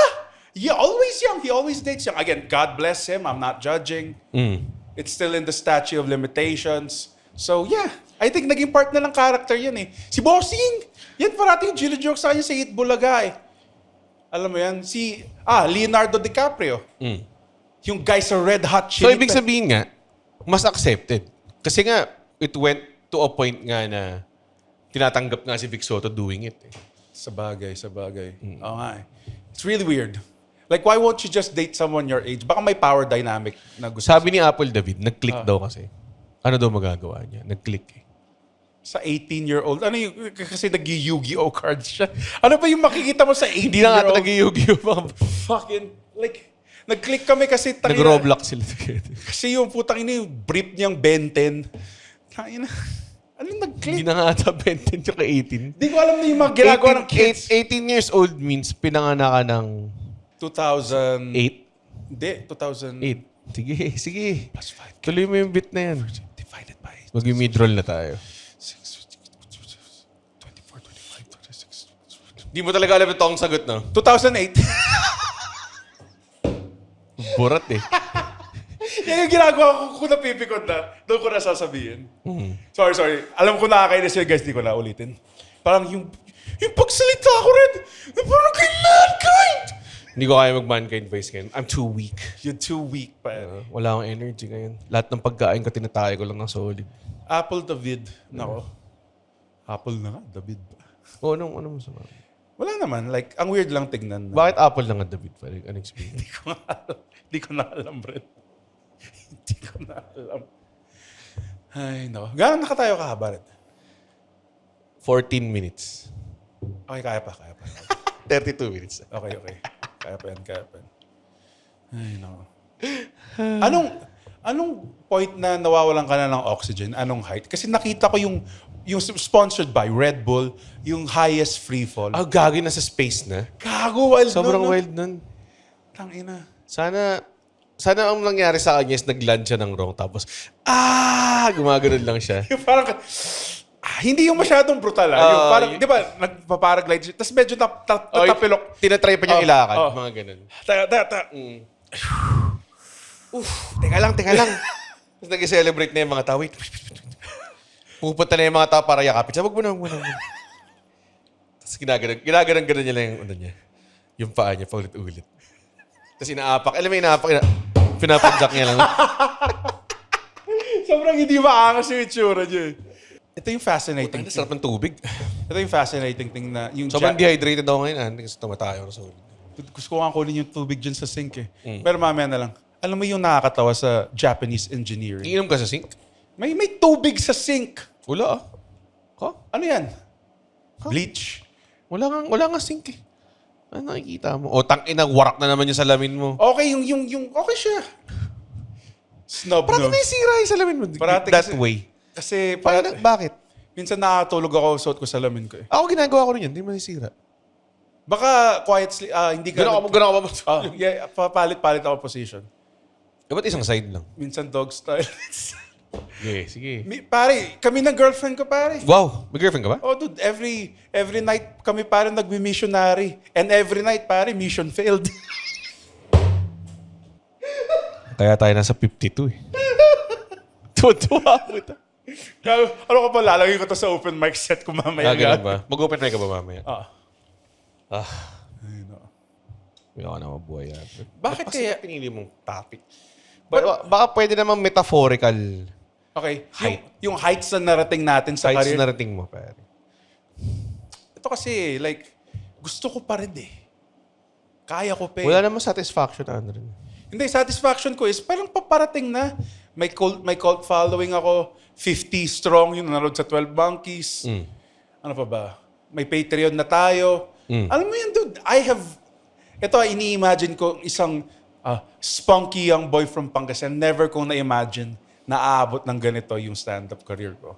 Always young. He always dates young. Again, God bless him. I'm not judging. It's still in the statute of limitations. So, yeah. I think naging part na ng character yan eh. Si Bossing! Yan parating gilo-joke sa kanya sa Hit Bulaga eh. Alam mo yan? Leonardo DiCaprio. Yung guy sa Red Hot So, Chili ibig sabihin nga, mas accepted. Kasi nga, it went to a point nga na tinatanggap nga si Vic Soto doing it. Sa bagay. Oo nga eh. It's really weird. Like, why won't you just date someone your age? Baka may power dynamic na gusto. Sabi ni Apple David, nag-click daw kasi. Ano daw magagawa niya? Nag-click eh. Sa 18-year-old. Ano yung, kasi nag-Yu-Gi-Oh cards siya. Ano pa yung makikita mo sa 18-year-old? Hindi na nga nag-Yu-Gi-Oh! Fucking, like, nag-click kami kasi Nag-Roblox sila together. Kasi yung putang ina yung brief niyang Benten. Tangina. Ano yung nag-click? Hindi na nga ata 20 tsaka 18. Di ko alam na yung mga ginagawa ng kids. 18 years old means pinanganak ka ng 2008. 8. Hindi, 2008. Sige. Plus 5. Tuloy mo yung bit na yan. Divided by Mag-mid-roll na tayo. 24, 25, 26. Di mo talaga alam ito ang sagot, no? 2008. Burat eh. Yan yung ginagawa ko kung napipikot na. Doon ko na sasabihin. Sorry. Alam ko nakakainis yun, guys. Di ko na ulitin. Parang yung pagsalita ko rin. Parang kay mankind. Hindi ko kaya mag-mankind voice ngayon. I'm too weak. You're too weak, pa. Wala akong energy ngayon. Lahat ng pagkain ko, tinatayo ko lang ng solid. Apple David. Nako. Apple na nga, David pa. O, ano mo sa mga? Wala naman. Like, ang weird lang tignan. Bakit Apple lang ang David pa? Unexplained. Hindi ko na alam, Brett. Hindi ko na alam. Ay, nako. Gano'n nakatayo ka, Brett? 14 minutes. Okay, kaya pa. 32 minutes. Okay. Kaya pa yan. Ay, nako. Anong point na nawawalan ka na ng oxygen? Anong height? Kasi nakita ko yung sponsored by Red Bull, yung highest free fall. Gagi na sa space na. Gago, wild Sobrang nun, no? wild nun. Tangina. Sana ang nangyari sa kanya is nag-land siya ng wrong tapos, gumagano'n lang siya. Yung parang, hindi yung masyadong brutal. Yung parang, di ba, nagpa-paraglide siya. Tapos medyo tatapilok. Tinatry pa niya ilakad. Mga ganun. Teka lang. Tapos nag-celebrate na yung mga tao. Wait. Pupunta na yung mga tao para yakapin. Sabi, wag mo na. Tapos ginaganon niya lang yung niya. Yung paa niya, paulit-ulit. Tapos inaapak. Alam mo, pinapadjak niya lang. Sobrang hindi maangas yung itsura niya. Ito yung fascinating Ang sarap ng tubig. Ito yung fascinating thing na yung Sobrang dehydrated ako ngayon. Kasi tumatayo ako sa ulit. gusto ko nga kunin yung tubig dyan sa sink eh. Pero mamaya na lang. Alam mo yung nakakatawa sa Japanese engineering? Iinom ka sa sink? May tubig sa sink. Wala Ano yan? Bleach. Wala nga sink eh. Ano nakikita mo? O tangina, warak na naman yung salamin mo. Okay, yung okay siya. Snob, Parang no? may sira yung salamin mo. Parati That kasi- way. Kasi, Bakit? minsan nakatulog ako, suot ko salamin ko eh. Ako ginagawa ko rin yan. Hindi mo nasira. Baka quiet sleep, hindi ka... Ganun ako ba? Yeah, papalit-palit ako position. Ba't isang side lang? Minsan dog style. Sige. Pare, kami ng girlfriend ko, pare. Wow! May girlfriend ka ba? Oh, dude, every night kami pare nagmi-missionary. And every night, pare, mission failed. Kaya tayo nasa 52 eh. Tuwa mo ito. Ano ka pa, lalagay ko to sa open mic set ko mamaya. Ganun ba? Mag-open mic ka ba mamaya? Hindi ako na mabuhay yan. Bakit kaya- pinili mong topic? Baka pwede namang metaphorical. Okay. Height. Yung heights na narating natin sa Heights career. na rating mo, pare. Ito kasi, like, gusto ko pa rin eh. Kaya ko pa eh. Wala namang satisfaction, Andren. Hindi, satisfaction ko is parang paparating na. May cult following ako. 50 strong yung nanood sa 12 Monkeys. Ano pa ba? May Patreon na tayo. Alam mo yun, dude, ito, ini-imagine ko isang spunky young boy from Pangasinan. Never kong na-imagine na aabot ng ganito yung stand-up career ko.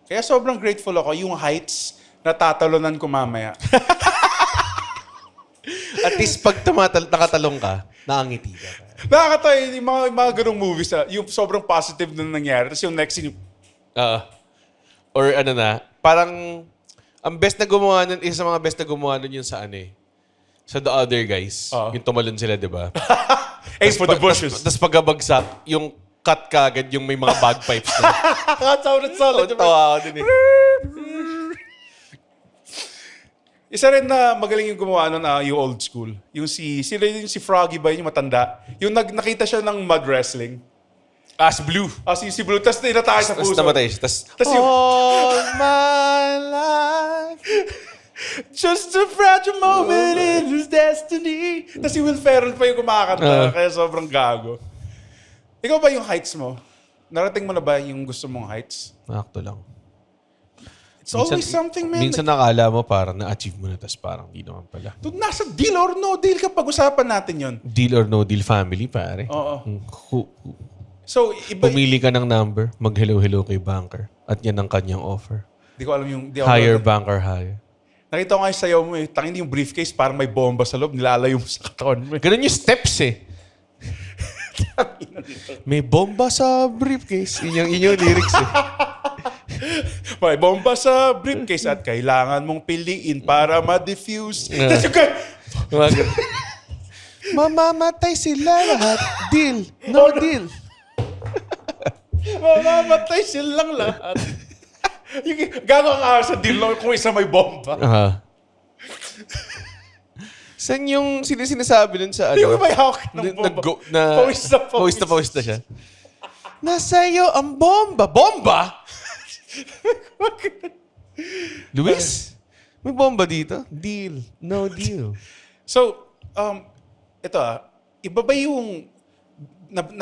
Kaya sobrang grateful ako. Yung heights, natatalonan ko mamaya. At least pag nakatalong ka, nakangiti ka. Nakakatawa yung mga ganong movies yung sobrang positive na nangyari. Tapos yung next scene, Or ano na, parang ang best na gumawa nun, isa sa mga best na gumawa nun yun sa ano eh. Sa The Other Guys. Yung tumalon sila, di ba? aim for the bushes. Tapos pagkabagsak, yung cut ka agad yung may mga bagpipes na. Solid. Tawa ako din eh. Isa rin na magaling yung gumawa nun, yung old school. Yung si Froggy ba yun, yung matanda. Yung nakita siya ng mud wrestling. As Blue. Si Blue, tapos inatake sa Tapos puso. namatay siya. Tapos, Tas yung- all my life. Just a fragile moment in his destiny. Tapos si Will Ferrell pa yung kumakanta, kaya sobrang gago. Ikaw ba yung heights mo? Narating mo na ba yung gusto mong heights? Nakakto lang. It's always something, man. Minsan nakala mo parang na-achieve mo na, tapos parang di naman pala. Dude, nasa deal or no deal ka pag-usapan natin yon. Deal or no deal family, pare. Oo. Hmm. So, iba... Pumili ka ng number, mag-hello-hello kay banker. At yan ang kanyang offer. Di ko alam yung... Higher banker, higher. Nakita ko nga yung sayaw mo eh. Tangin yung briefcase, parang may bomba sa loob. Nilalayo mo sa katawan mo eh. Ganun yung steps eh. May bomba sa briefcase. Yun yung lyrics eh. May bomba sa briefcase at kailangan mong piliin para ma-diffuse. Tapos yung Mga ganun. Mamamatay sila lahat. Deal. No deal. mamamatay silang lahat. Yung gano'n ka sa deal lang kung isa may bomba. Saan yung sinasabi nun sa ano? Yung may hawak ng bomba. Pawis na siya. Nasa iyo ang bomba. Bomba? Luis? May bomba dito? Deal. No deal. So, ito iba ba yung,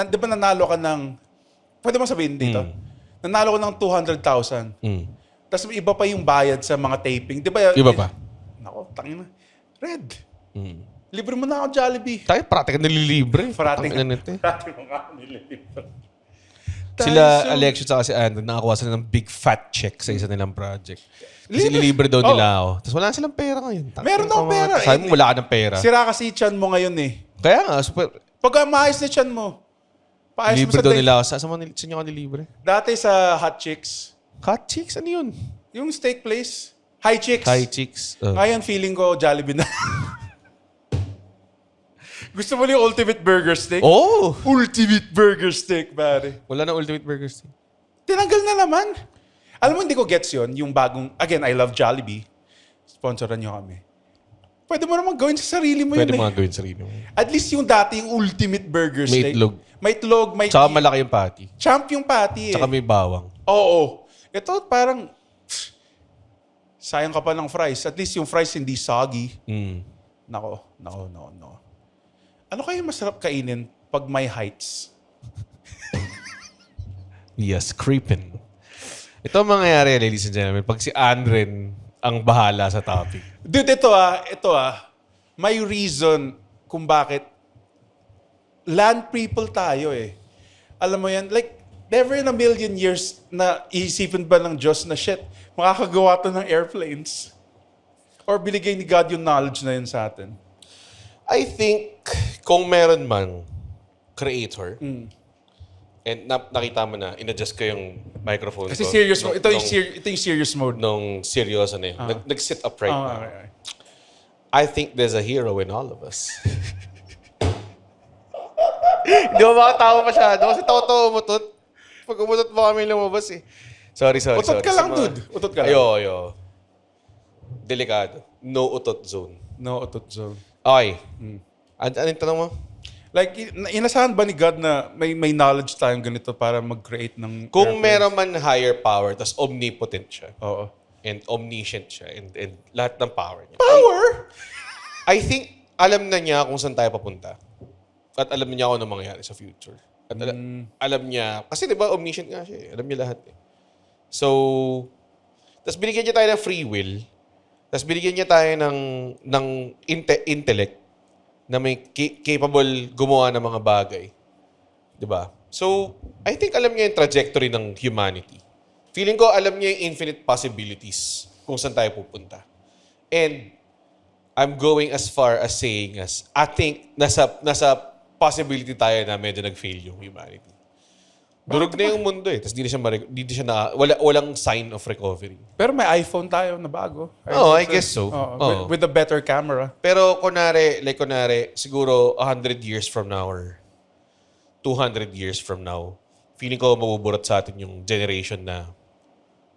di ba nanalo ka ng, pwede mo sabihin dito, nanalo ka ng 200,000. Tapos may iba pa yung bayad sa mga taping. Di ba? Iba pa? Nako, tangin na. Red. Libre mo na ako Jollibee. Tayo, parati ka nalilibre. Parating Tangina nito eh. Parating mo nga ako nililibre. Sila, Alexio at si Andrew, nakakuha sila ng big fat check sa isa nilang project. Kasi nilibre daw nila ako. Tapos wala silang pera ngayon. Meron daw pera. Sabi mo, wala ka ng pera. Sira kasi chan mo ngayon eh. Kaya nga, super. Pag maayos na chan mo, paayos mo Libre sa daw day. nila ako. Saan nyo ka nilibre? Dati sa Hot Chicks, Hot chicks? Ano yun? yung steak place, High Chicks. High chicks. Ngayon feeling ko Jollibee na. Gusto mo yung Ultimate Burger Steak? Oh! Ultimate Burger Steak, pare. Wala na Ultimate Burgers. Tinanggal na naman. Alam mo, hindi ko gets yon yung bagong, again, I love Jollibee. Sponsoran nyo kami. Pwede mo naman gawin sa sarili mo Pwede yun mga gawin sarili mo. At least yung dati, yung Ultimate Burger May Steak. itlog. May itlog, may... Tsaka malaki yung patty. Champ yung patty eh. Tsaka may bawang. Oo. Ito parang, sayang ka pa ng fries. At least yung fries hindi soggy. Nako. Ano kayo masarap kainin pag may heights? Yes, creeping. Ito ang mangyayari, ladies and gentlemen, pag si Andren ang bahala sa topic. Dude, ito may reason kung bakit land people tayo eh. Alam mo yan, like, never in a million years na iisipin ba ng Diyos na shit, makakagawa to ng airplanes. Or binigay ni God yung knowledge na yun sa atin. I think, kung meron man creator, and nakita mo na, in-adjust ko yung microphone Kasi ko. serious mode. Ito yung serious mode. Nung seryoso na yun. Nag-sit upright na. Okay. I think there's a hero in all of us. Hindi mo makatawa masyado kasi tawa-tawa umutot. Pag umutot mo kami lumabas eh. Sorry. Utot ka lang, dude. Utot ka lang. Ayo. Delikado. No utot zone. No, utot zone. Okay. Ano yung tanong mo? Like, inasahan ba ni God na may knowledge tayong ganito para mag-create ng Kung airplanes? meron man higher power, tas omnipotent siya, Oo. and omniscient siya, and lahat ng power niya. Power? I think, alam na niya kung saan tayo papunta. At alam niya kung ano mangyayari sa future. At alam niya, kasi di ba omniscient nga siya eh. Alam niya lahat eh. So, tas binigyan niya tayo ng free will. Tas binigyan niya tayo ng intellect na may capable gumawa ng mga bagay. Di ba? So, I think alam niya yung trajectory ng humanity. Feeling ko alam niya yung infinite possibilities kung saan tayo pupunta. And I'm going as far as saying I think nasa possibility tayo na medyo nag-fail yung humanity. Durog na yung mundo eh. Tapos di na siya walang sign of recovery. Pero may iPhone tayo na bago. Oh, I guess so. Oo, Oo. with a better camera. Pero kunwari, siguro 100 years from now or 200 years from now, feeling ko mabuburat sa atin yung generation na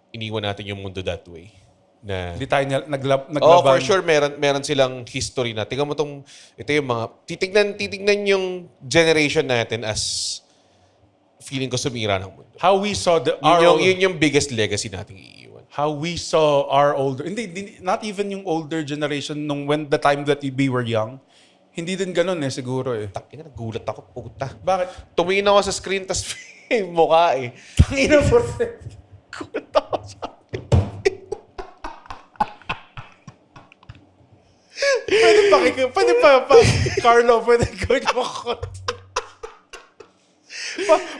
iniwan natin yung mundo that way. Na, Hindi tayo naglaban. oh, for sure, meron silang history na. Tingnan mo ito yung mga, titignan yung generation natin as feeling ko sumira ng mundo. How we saw Yun yung biggest legacy nating iiwan. how we saw our older, hindi, not even yung older generation when the time that we were young. Hindi din ganun siguro eh. Takina, nagulat ako, puta. Bakit? Tumingin ako sa screen, tas may mukha eh. Tangina for Gulat ako sa Pwede pa, Carlo, pwede gawin mo ko.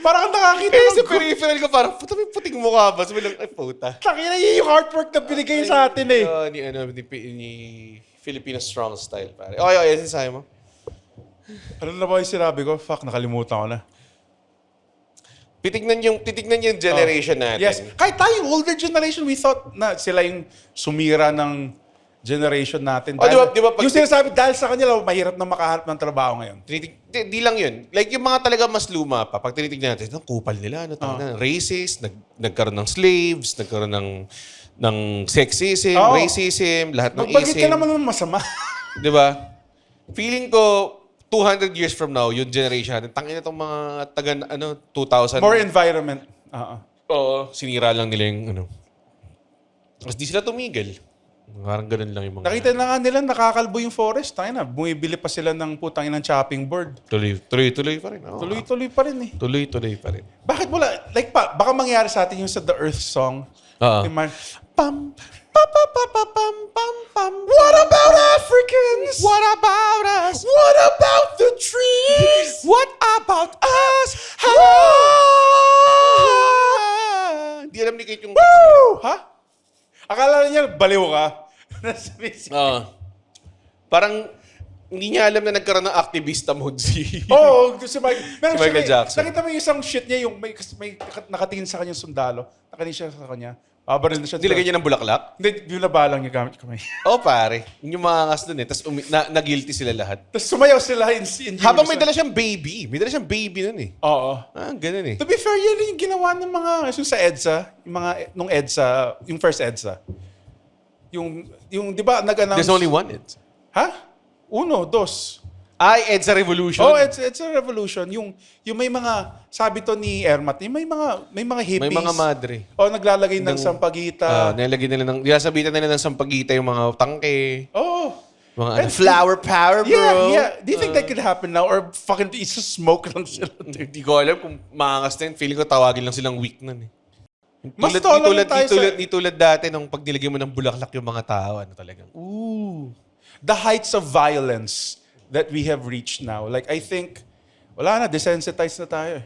Parang nakakita Eh, sa ng peripheral ko, parang, puta, may puting mukha ba? Sabi lang, ay, puta. Tangina, yun yung artwork na binigay sa atin eh. Ni Filipino Strong Style, pare. Okay, sinasabi mo. Ano na ba yung sinabi ko? Fuck, nakalimutan ko na. Titignan yung generation natin. Yes. Kahit tayong older generation, we thought na sila yung sumira ng generation natin. Oh, di ba, yung sinasabi, dahil sa kanila, mahirap na makahanap ng trabaho ngayon. Di lang yun. Like yung mga talaga mas luma pa, pag tinitignan natin, ang kupal nila, racist, nagkaroon ng slaves, nagkaroon ng sexism, Oo. racism, lahat ng Magbagit ka ism. naman ng masama. Di ba? Feeling ko, 200 years from now, yung generation natin, tangin na itong mga taga, 2000. More environment. Oo, sinira lang nila yung, Tapos di sila tumigil. Parang ganun lang yung mga... Nakita na nga nila, nakakalbo yung forest. Tayo na, bumibili pa sila ng putangin ng chopping board. Tuloy pa rin. Oo. Tuloy-tuloy pa rin eh. Tuloy pa rin. Bakit wala? Like baka mangyari sa atin yung sa The Earth song. Oo. Yung pam, pa, pa, pa, pa, pam, pam, pam. What about Africans? What about us? What about the trees? What about us? Hindi alam ni Kate yung... Woo! Ha? Akala niya, baliw ka. Oo. Parang hindi niya alam na nagkaroon ng activista mode si... Oo, si Michael. Meron Si Michael siya, Jackson. Nakita mo yung isang shit niya, yung may nakatingin sa kanyang sundalo. Nakatingin siya sa kanya. Babaril na siya. Nilagay niya ng bulaklak? Hindi, binabalang niya gamit kamay. Oo, pare. Yun yung mga angas dun eh. Tapos na-guilty sila lahat. Tapos sumayaw sila in Habang may unison. dala siyang baby. May dala siyang baby nun eh. Oo. Ganun eh. To be fair, yan yung ginawa ng mga, yung sa EDSA, nung EDSA, yung first EDSA. Yung di ba, nag-announce... There's only one EDSA. Ha? Uno, dos. Ay, EDSA Revolution. Oh, it's a revolution. Yung may mga, sabi to ni Ermat, yung may mga hippies. May mga madre. Oh, naglalagay ng sampagita. Nilagay nila nilasabitan nila ng sampagita yung mga tangke. Oh. Mga flower power, bro. Yeah. Do you think that could happen now? Or fucking it's just smoke lang sila? Hindi ko alam kung maangas na yun. Feeling ko tawagin lang silang weak nun eh. Mas tolerant tayo sa... Di tulad dati nung pag nilagay mo ng bulaklak yung mga tao, talagang, ooh. The heights of violence that we have reached now. Like, I think, wala na, desensitized na tayo eh.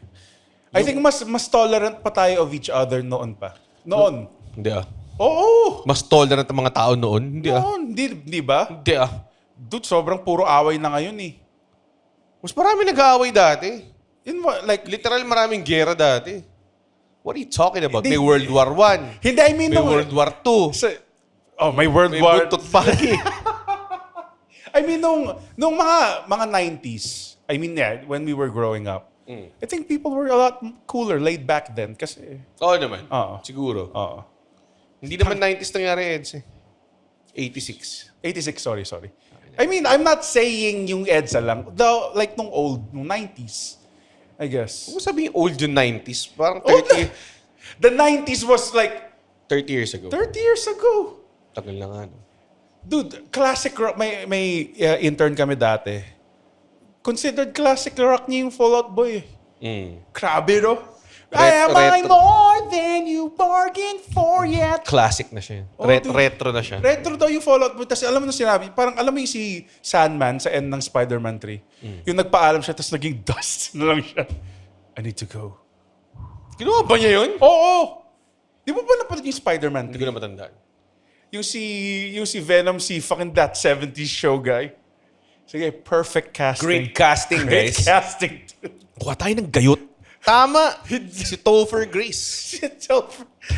I think mas tolerant pa tayo of each other noon pa. Noon. Hindi ah. Oo. Mas tolerant ang mga tao noon. Hindi ah. Noon. Di ba? Hindi ah. Dude, sobrang puro away na ngayon eh. Mas marami nag-aaway dati. Like, Literal maraming gera dati. What are you talking about? Hindi. May World War I. hindi, I mean, May World War II. may World May War... buntot pa rin. I mean, nung mga 90s, I mean, yeah, when we were growing up, I think people were a lot cooler, laid back then. Kasi, Oo naman. Oo. Siguro. oo. Hindi naman 90s nangyari, Eds eh. 86. 86, sorry. I mean, I'm not saying yung EDSA lang. Though, like nung old, nung 90s, I guess. Kung sabihin old yung 90s, parang Old 30, The 90s was like 30 years ago. 30 years ago. Tagal na nga. No? Dude, classic rock. May intern kami dati. Considered classic rock niya yung Fall Out Boy. Grabe, no? I am I retro. more than you bargained for yet. Classic na siya. Oh, dude. Retro na siya. Retro daw yung Fall Out Boy. Tapos alam mo na sinabi, parang alam mo yung si Sandman sa end ng Spider-Man 3. Yung nagpaalam siya, tapos naging dust na lang siya. I need to go. Ginawa ba niya yun? Oo! Di mo ba napanood yung Spider-Man 3? Hindi ko na matandaan. Yung si Venom, si fucking that 70s show guy. Sige, perfect casting. Great casting, Great guys. casting. Kuha tayo ng gayot. Tama! si Topher Grace.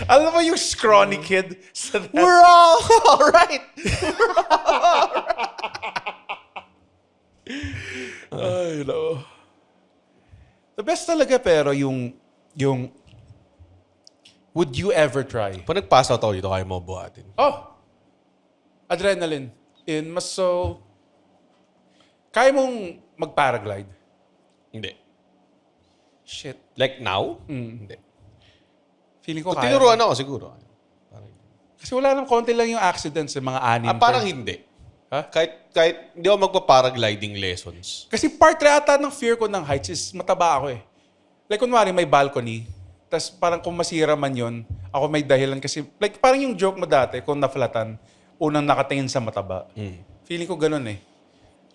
Alam mo yung scrawny kid sa that? We're all right. Ay, no. The best talaga pero yung would you ever try? Pag nag-pass out ako dito, kaya mo buhatin. Oh! Adrenaline. Kaya mong mag-paraglide? Hindi. Shit. Like now? Hindi. Feeling ko Kung kaya. tinuruan ako, siguro. Kasi wala nang konti lang yung accidents mga anim. Parang hindi. Ha? Kahit hindi ako magpa-paragliding lessons. Kasi part ata ng fear ko ng heights is mataba ako eh. Like kunwari may balcony, tas parang kung masira man yon, ako may dahilan kasi, like parang yung joke mo dati, kung naflatan, unang nakatingin sa mataba. Feeling ko ganun eh.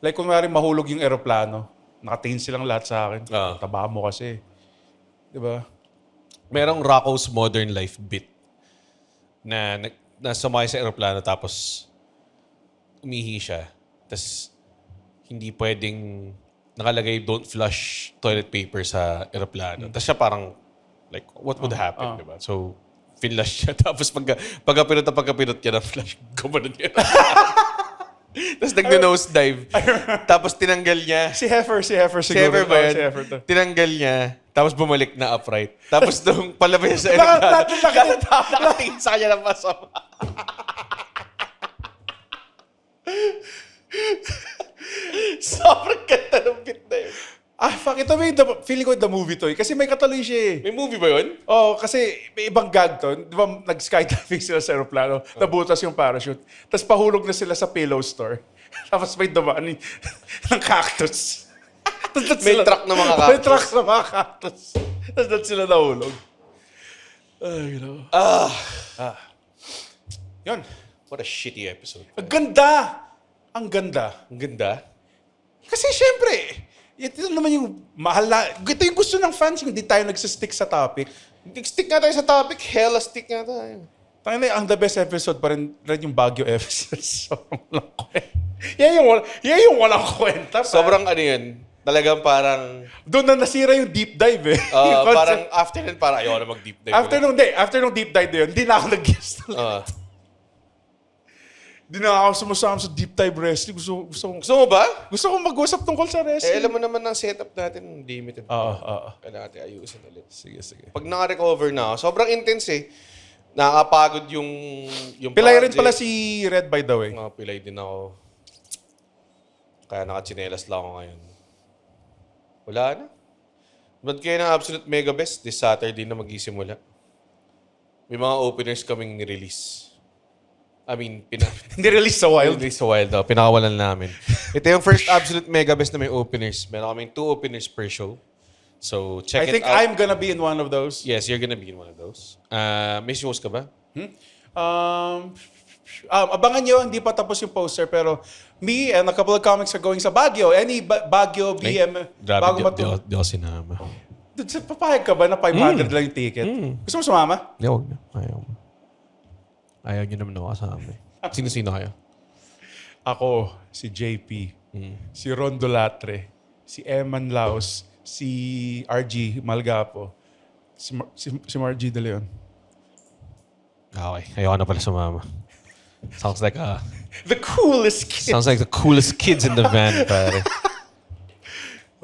Like kunwari mahulog yung eroplano, nakatingin silang lahat sa akin. Taba mo kasi. Diba? Merong Rocco's Modern Life bit na sumakay sa aeroplano tapos umihi siya. Tapos hindi pwedeng nakalagay don't flush toilet paper sa aeroplano. Tapos siya parang like what would happen, diba? So finlush siya tapos pagka-pinot niya na flush, gumanon niya. Tapos nag-nose dive. Tapos tinanggal niya. Si Heifer siguro. Si Heifer ba Oh, yun? si Heifer to. Tinanggal niya. Tapos bumalik na upright. Tapos nung palabas niya sa aeroplano, nakatingin sa kanya ng masama. Sobrang ganda ng bit na yun. Fuck, ito may feeling ko the movie to eh. Kasi may katuloy siya eh. May movie ba yun? Oh, kasi may ibang gag to. Di ba nag-skydiving sila sa aeroplano, nabutas yung parachute. Tapos pahulog na sila sa pillow store. Tapos may dumaan ng cactus. May truck na mga cactus. May truck na mga cactus. Tapos doon sila nahulog. Ay, no. Yun. What a shitty episode. Ang ganda! Ang ganda. Ang ganda. Kasi syempre, ito naman yung mahal na, ito yung gusto ng fans, yung hindi tayo nagsistick sa topic. Stick nga tayo sa topic. Hella stick nga tayo. Tangina, ang the best episode pa rin yung Baguio episode. Sobrang walang kwenta. Yan yung walang kwenta. Sobrang ano yun. Talagang parang, Doon na nasira yung deep dive eh. Yung concept. parang after nun, parang ayaw na mag-deep dive. After nung deep dive na yun, hindi na ako nag-guest. Hindi na ako sumasama sa deep dive wrestling. Gusto Gusto mo ba? ko mag-usap tungkol sa wrestling. Alam mo naman ng setup natin, limited. Oo. Kailangan natin ayusin ulit. Sige. Pag naka-recover na ako, sobrang intense eh. Nakakapagod yung Pilay rin project. pala si Red by the way. Pilay din ako. Kaya nakachinelas lang ako ngayon. Wala na. Ba't kayo ng Absolute Mega Best? This Saturday na mag-isimula. May mga openers kaming nirelease. I mean, Nirelease sa Wild. Nirelease sa Wild. Pinakawalan namin. Ito yung first Absolute Mega Best na may openers. Meron kaming 2 openers per show. So, check I it think out. I'm gonna be in one of those. Yes, you're gonna be in one of those. May shows ka ba? Abangan nyo, hindi pa tapos yung poster, pero me and a couple of comics are going sa Baguio. Any Baguio BM bago matuloy. Di ako sinama. Dude, papayag ka ba na 500 lang yung ticket? Gusto mo sumama? Hindi, huwag na. Ayaw mo. Ayaw niyo naman ako kasama eh. Sino-sino kayo? Ako, si JP, si Rondo Latre, si Eman Laos, si RG Malgapo, si Margie De Leon. Okay. Ayoko na pala sumama. Sounds like The coolest kid. sounds like the coolest kids in the van, pare.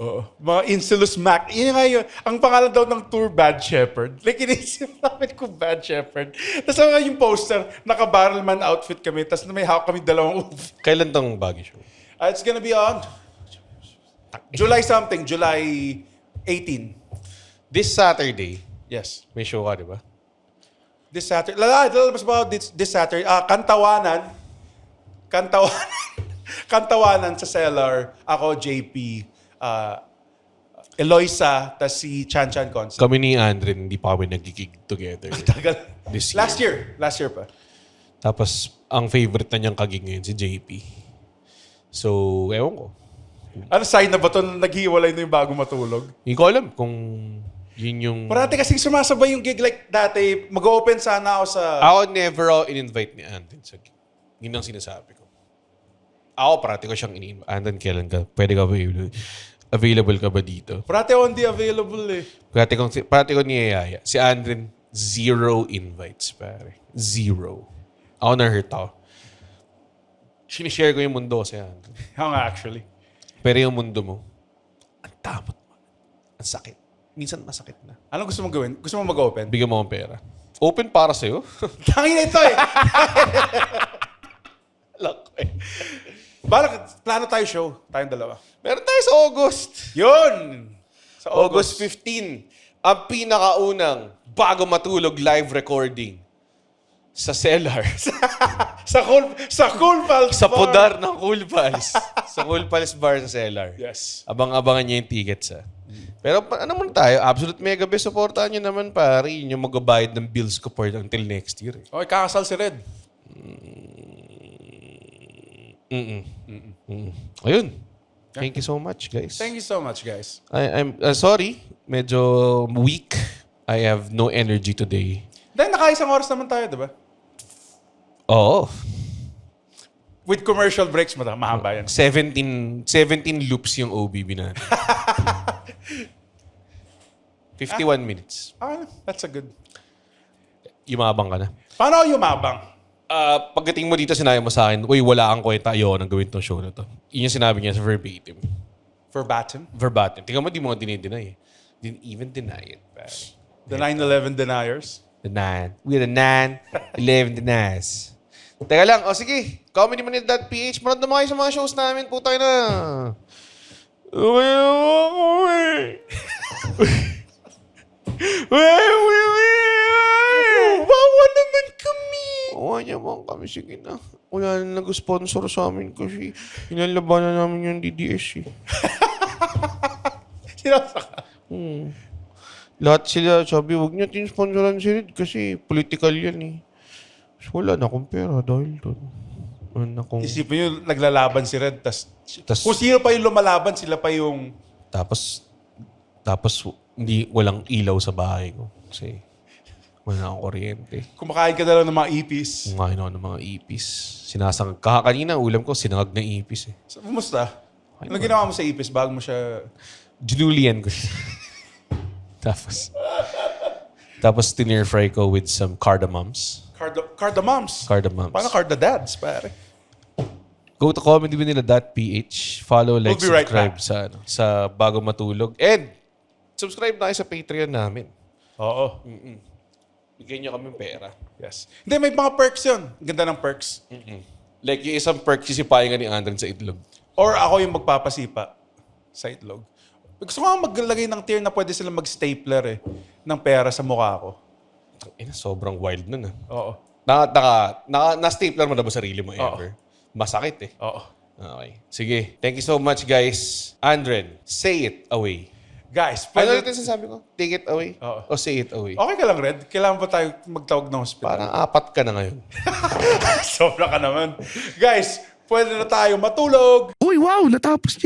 Oo. Mga Insulus Mac. Yun nga yun. Ang pangalan daw ng tour, Bad Shepherd. Like, inisip namin kung Bad Shepherd. Tapos nga yung poster, naka-barrelman outfit kami. Tapos may hawak kami dalawang Kailan tong baggy show? It's gonna be on July something, July 18. This Saturday, Yes. may show ka, di ba? This Saturday. Lalabas ba this Saturday? Kantawanan. Kantawanan sa Cellar. Ako, JP, Eloisa, tas si Chan Chan Concept. Kami ni Andren, hindi pa kami nagkikig together. Tagal. This Last year pa. Tapos, ang favorite na niyang kagig ngayon, si JP. So, ewan ko. Ano sign na ba ito na naghiwalay na yung bago matulog? Hindi ko alam kung yun yung... Parati kasing sumasabay yung gig like dati. Mag-open sana ako sa... Ako never ako in-invite ni Andren sa gig. Yun ang sinasabi ko. Ako, parati ko siyang in-invite. Andren, kailan ka? Pwede ka ba available ka ba dito? Parati ako hindi available eh. Parati ko niyayaya. Si Andren, 0 invites, pare. 0. Ako na-hurt ako. Sinishare ko yung mundo ko si Andren. Ako nga actually. Pero yung mundo mo, ang tamot mo. Ang sakit. Minsan masakit na. Anong gusto mong gawin? Gusto mong mag-open? Bigyan mo akong pera. Open para sa'yo. Tangin na ito eh. Lock eh. Plano tayo show. Tayong dalawa. Meron tayo sa August. Yun! Sa August 15. Ang pinakaunang bago matulog live recording sa Cellar. Sa Cool Pals sa Bar. pudar ng Cool Pals. Sa Cool Pals Bar sa Cellar. Yes. Abang-abangan niyo yung tickets, ha. Pero ano muna tayo? Absolute Mega Best. Supportahan nyo naman, pare. Yun yung magbabayad ng bills ko for until next year. Eh. Okay, kakasal si Red. Ayun. Thank you so much, guys. Thank you so much, guys. I'm sorry. Medyo weak. I have no energy today. Dahil nakaisang oras naman tayo, di ba? Oo. With commercial breaks, mahaba yan. 17 loops yung OBB natin. 51 minutes. That's a good. Yumabang ka na. Paano ako yumabang? Pagdating mo dito, sinabi mo sa akin, uy, wala kang kwenta, ayoko nang gawin tong show na to. Yun yung sinabi niya sa verbatim. Verbatim? Tingnan mo, di mo nga dinideny eh. Didn't even deny it. Pare. The 9/11 deniers? The 9. We're the 9/11 deniers. Teka lang, sige. ComedyManila.ph. Manood naman kayo sa mga shows namin. Putay na. Wawa naman kami. Wawa naman kami. Sige na. Wala na nag-sponsor sa amin kasi inalabanan namin yung DDS eh. Sinasa ka? Lahat sila sabi, huwag niyo tin-sponsoran si Red kasi political yan eh. So, wala na akong pera dahil doon. Wala na akong... Isipin nyo, naglalaban si Red, Tas- kung sino pa yung lumalaban, sila pa yung... Tapos hindi walang ilaw sa bahay ko. Kasi wala na akong kuryente. Kumakain ka na lang ng mga ipis. Kumain ako ng mga ipis. Kanina, ulam ko, sinangag na ipis eh. So, kumusta? Ano ginawa mo sa ipis bago mo siya... Julian ko siya. Tapos tinir fry ko with some cardamoms. Cardamoms? Cardamoms. Paano cardadads, pare? Go to comedymanila.ph. Follow, like, We'll be right subscribe back. sa Bago Matulog. And subscribe na kayo sa Patreon namin. Oo. Bigyan nyo kami pera. Yes. Hindi, may mga perks yun. Ang ganda ng perks. Like yung isang perk, sisipahin ka ni Andren sa itlog. Or ako yung magpapasipa sa itlog. Gusto ko nga maglagay ng tier na pwede sila mag-stapler ng pera sa mukha ko. Sobrang wild nun ah. Oo. Na-stapler mo na ba sarili mo ever? Masakit eh. Oo. Okay. Sige. Thank you so much, guys. Andren, say it away. Guys, Ano pwede... ulit yung sasabi ko? Take it away? Oo. O say it away? Okay ka lang, Red? Kailangan ba tayo magtawag ng hospital? Parang 4 ka na ngayon. Sobra ka naman. Guys, pwede na tayo matulog. Uy, wow! Natapos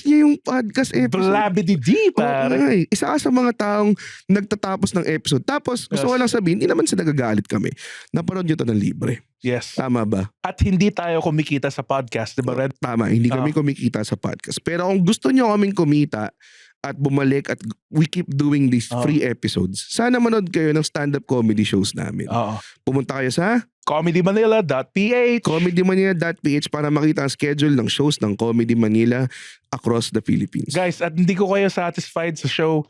niya yung podcast episode. Blabidi-di, pare. Ay, isa ka sa mga taong nagtatapos ng episode. Tapos, gusto ko lang sabihin, hindi naman sa nagagalit kami. Napanood nyo to ng libre. Yes. Tama ba? At hindi tayo kumikita sa podcast, di ba, Red? Tama, hindi kami kumikita sa podcast. Pero kung gusto nyo kaming kumita at bumalik at we keep doing these free episodes, sana manood kayo ng stand-up comedy shows namin. Oo. Pumunta kayo sa ComedyManila.ph. comedymanila.ph para makita ang schedule ng shows ng Comedy Manila across the Philippines. Guys, at hindi ko kayo satisfied sa show,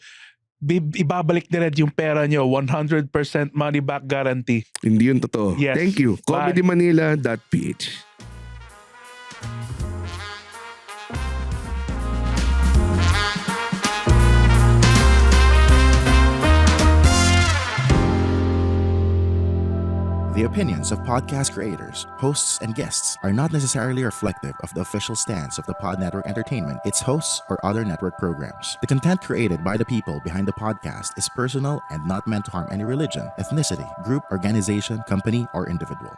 ibabalik ni Red yung pera nyo. 100% money back guarantee. Hindi yun totoo. Yes. Thank you. Bye. comedymanila.ph The opinions of podcast creators, hosts, and guests are not necessarily reflective of the official stance of the Pod Network Entertainment, its hosts, or other network programs. The content created by the people behind the podcast is personal and not meant to harm any religion, ethnicity, group, organization, company, or individual.